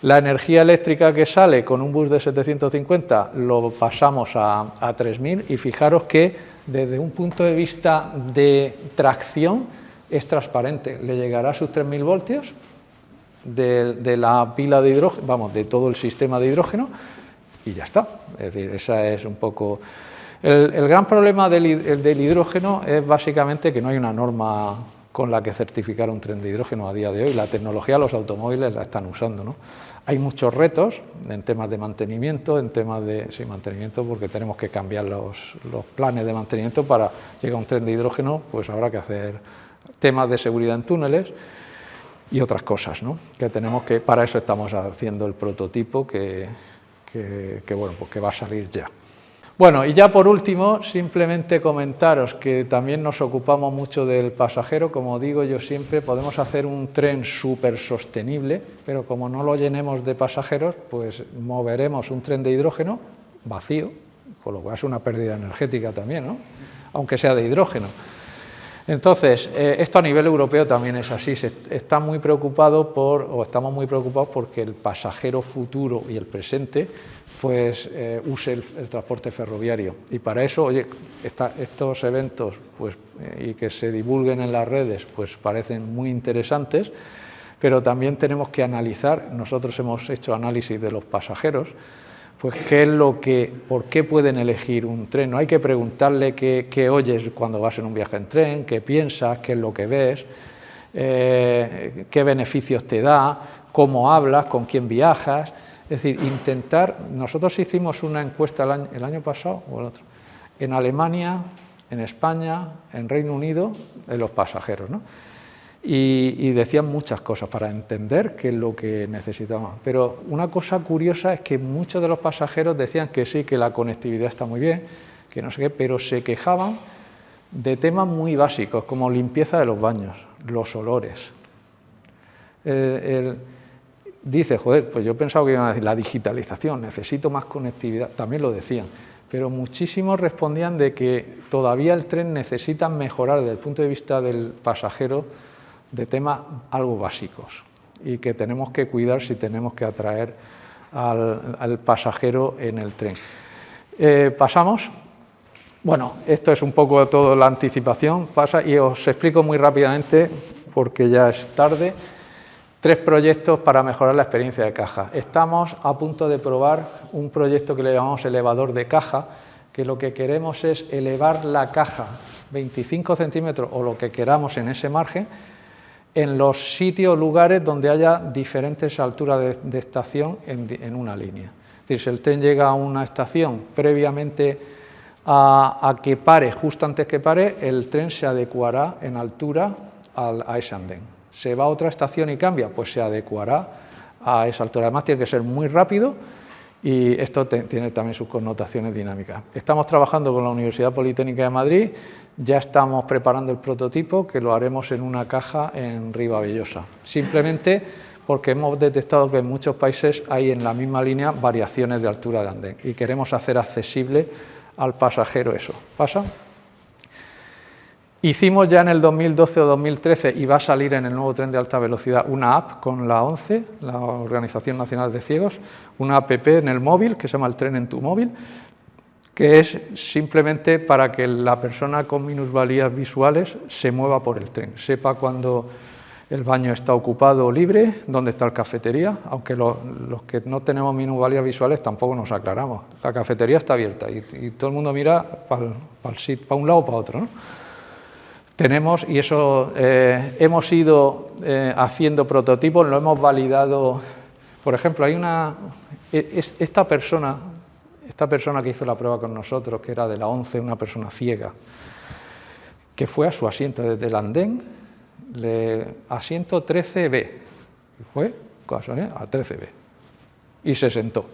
La energía eléctrica que sale con un bus de 750 lo pasamos a 3000 y fijaros que desde un punto de vista de tracción es transparente. Le llegará a sus 3000 voltios de la pila de hidrógeno, vamos, de todo el sistema de hidrógeno, y ya está. Es decir, esa es un poco... El gran problema del hidrógeno es básicamente que no hay una norma con la que certificar un tren de hidrógeno a día de hoy. La tecnología, los automóviles la están usando, ¿no? Hay muchos retos en temas de mantenimiento, mantenimiento, porque tenemos que cambiar los planes de mantenimiento para llegar a un tren de hidrógeno, pues habrá que hacer temas de seguridad en túneles y otras cosas, ¿no? Para eso estamos haciendo el prototipo que va a salir ya. Bueno, y ya por último, simplemente comentaros que también nos ocupamos mucho del pasajero. Como digo yo siempre, podemos hacer un tren súper sostenible, pero como no lo llenemos de pasajeros, pues moveremos un tren de hidrógeno vacío, con lo cual es una pérdida energética también, ¿no? Aunque sea de hidrógeno. Entonces, esto a nivel europeo también es así. Estamos muy preocupados porque el pasajero futuro y el presente pues use el transporte ferroviario. Y para eso, oye, estos eventos pues, y que se divulguen en las redes pues parecen muy interesantes, pero también tenemos que analizar, nosotros hemos hecho análisis de los pasajeros, pues por qué pueden elegir un tren. No hay que preguntarle qué oyes cuando vas en un viaje en tren, qué piensas, qué es lo que ves, qué beneficios te da, cómo hablas, con quién viajas. Es decir, nosotros hicimos una encuesta el año pasado o el otro, en Alemania, en España, en Reino Unido, de los pasajeros, ¿no? Y decían muchas cosas para entender qué es lo que necesitaban. Pero una cosa curiosa es que muchos de los pasajeros decían que sí, que la conectividad está muy bien, que no sé qué, pero se quejaban de temas muy básicos, como limpieza de los baños, los olores. Dice, joder, pues yo pensaba que iban a decir la digitalización, necesito más conectividad, también lo decían, pero muchísimos respondían de que todavía el tren necesita mejorar desde el punto de vista del pasajero de temas algo básicos y que tenemos que cuidar si tenemos que atraer al pasajero en el tren. Pasamos. Bueno, esto es un poco toda la anticipación, y os explico muy rápidamente, porque ya es tarde, 3 proyectos para mejorar la experiencia de caja. Estamos a punto de probar un proyecto que le llamamos elevador de caja, que lo que queremos es elevar la caja 25 centímetros o lo que queramos en ese margen, en los sitios, lugares donde haya diferentes alturas de estación en una línea. Es decir, si el tren llega a una estación previamente a que pare, justo antes que pare, el tren se adecuará en altura a ese andén. Se va a otra estación y cambia, pues se adecuará a esa altura. Además tiene que ser muy rápido y esto tiene también sus connotaciones dinámicas. Estamos trabajando con la Universidad Politécnica de Madrid, ya estamos preparando el prototipo que lo haremos en una caja en Ribavellosa, simplemente porque hemos detectado que en muchos países hay en la misma línea variaciones de altura de andén y queremos hacer accesible al pasajero eso. ¿Pasa? Hicimos ya en el 2012 o 2013, y va a salir en el nuevo tren de alta velocidad, una app con la ONCE, la Organización Nacional de Ciegos, una app en el móvil que se llama El Tren en tu móvil, que es simplemente para que la persona con minusvalías visuales se mueva por el tren, sepa cuando el baño está ocupado o libre, dónde está la cafetería, aunque los que no tenemos minusvalías visuales tampoco nos aclaramos. La cafetería está abierta y todo el mundo mira para un lado o para otro, ¿no? Tenemos, y eso hemos ido haciendo prototipos, lo hemos validado. Por ejemplo, esta persona esta persona que hizo la prueba con nosotros, que era de la 11, una persona ciega, que fue a su asiento desde el andén, asiento 13B, y fue a 13B, y se sentó.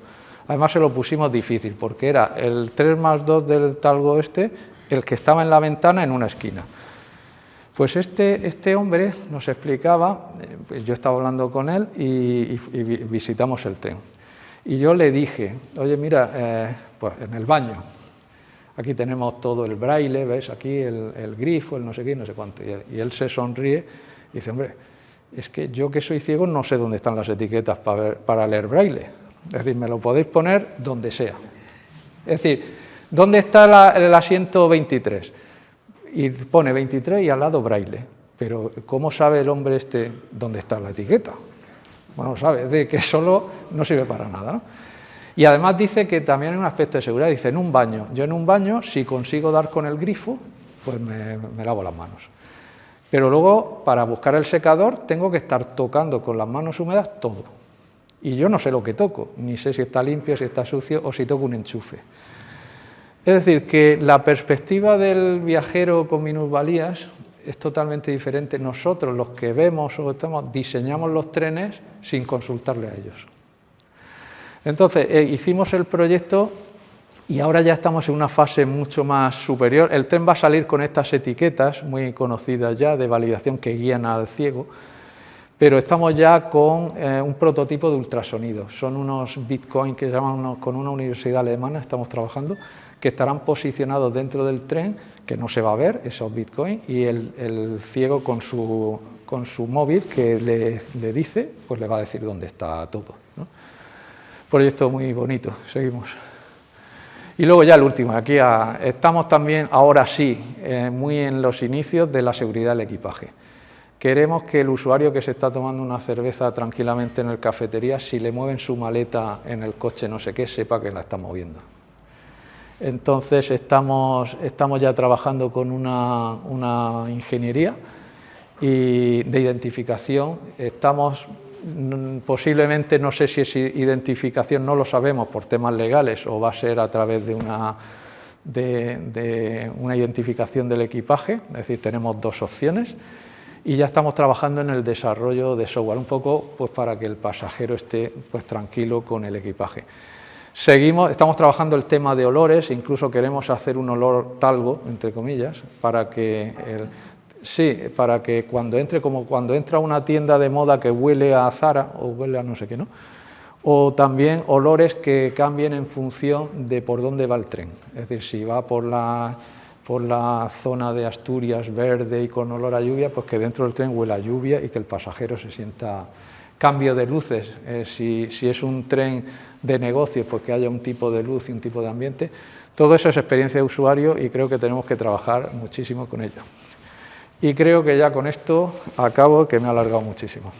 Además se lo pusimos difícil, porque era el 3+2 del talgo el que estaba en la ventana en una esquina. Pues este hombre nos explicaba, yo estaba hablando con él y visitamos el tren. Y yo le dije, oye, mira, pues en el baño, aquí tenemos todo el braille, ¿ves? Aquí el grifo, el no sé qué, no sé cuánto. Y él se sonríe y dice, hombre, es que yo que soy ciego no sé dónde están las etiquetas para leer braille. Es decir, me lo podéis poner donde sea. Es decir, ¿dónde está el asiento 23? Y pone 23 y al lado braille. Pero ¿cómo sabe el hombre dónde está la etiqueta? Bueno, sabe, es decir, que solo no sirve para nada, ¿no? Y además dice que también hay un aspecto de seguridad. Dice, en un baño, yo en un baño, si consigo dar con el grifo, pues me lavo las manos. Pero luego, para buscar el secador, tengo que estar tocando con las manos húmedas todo. Y yo no sé lo que toco, ni sé si está limpio, si está sucio o si toco un enchufe. Es decir, que la perspectiva del viajero con minusvalías es totalmente diferente. Nosotros, los que vemos o diseñamos los trenes sin consultarle a ellos. Entonces, hicimos el proyecto y ahora ya estamos en una fase mucho más superior. El tren va a salir con estas etiquetas muy conocidas ya de validación que guían al ciego, pero estamos ya con un prototipo de ultrasonido. Son unos bitcoin que llaman con una universidad alemana, estamos trabajando, que estarán posicionados dentro del tren, que no se va a ver, esos bitcoin, y el ciego con su móvil que le dice, pues le va a decir dónde está todo, ¿no? Proyecto muy bonito, seguimos. Y luego ya el último, aquí estamos también, ahora sí, muy en los inicios de la seguridad del equipaje. Queremos que el usuario que se está tomando una cerveza tranquilamente en la cafetería, si le mueven su maleta en el coche no sé qué, sepa que la está moviendo. Entonces estamos ya trabajando con una ingeniería de identificación. Estamos posiblemente, no sé si es identificación, no lo sabemos por temas legales o va a ser a través de una identificación del equipaje, es decir, tenemos dos opciones. Y ya estamos trabajando en el desarrollo de software, un poco pues, para que el pasajero esté pues, tranquilo con el equipaje. Estamos trabajando el tema de olores, incluso queremos hacer un olor talgo, entre comillas, para que cuando entre, como cuando entra a una tienda de moda que huele a Zara o huele a no sé qué, ¿no? O también olores que cambien en función de por dónde va el tren. Es decir, si va por la zona de Asturias verde y con olor a lluvia, pues que dentro del tren huela a lluvia y que el pasajero se sienta. Cambio de luces, si es un tren de negocio, pues que haya un tipo de luz y un tipo de ambiente. Todo eso es experiencia de usuario y creo que tenemos que trabajar muchísimo con ello. Y creo que ya con esto acabo, que me he alargado muchísimo.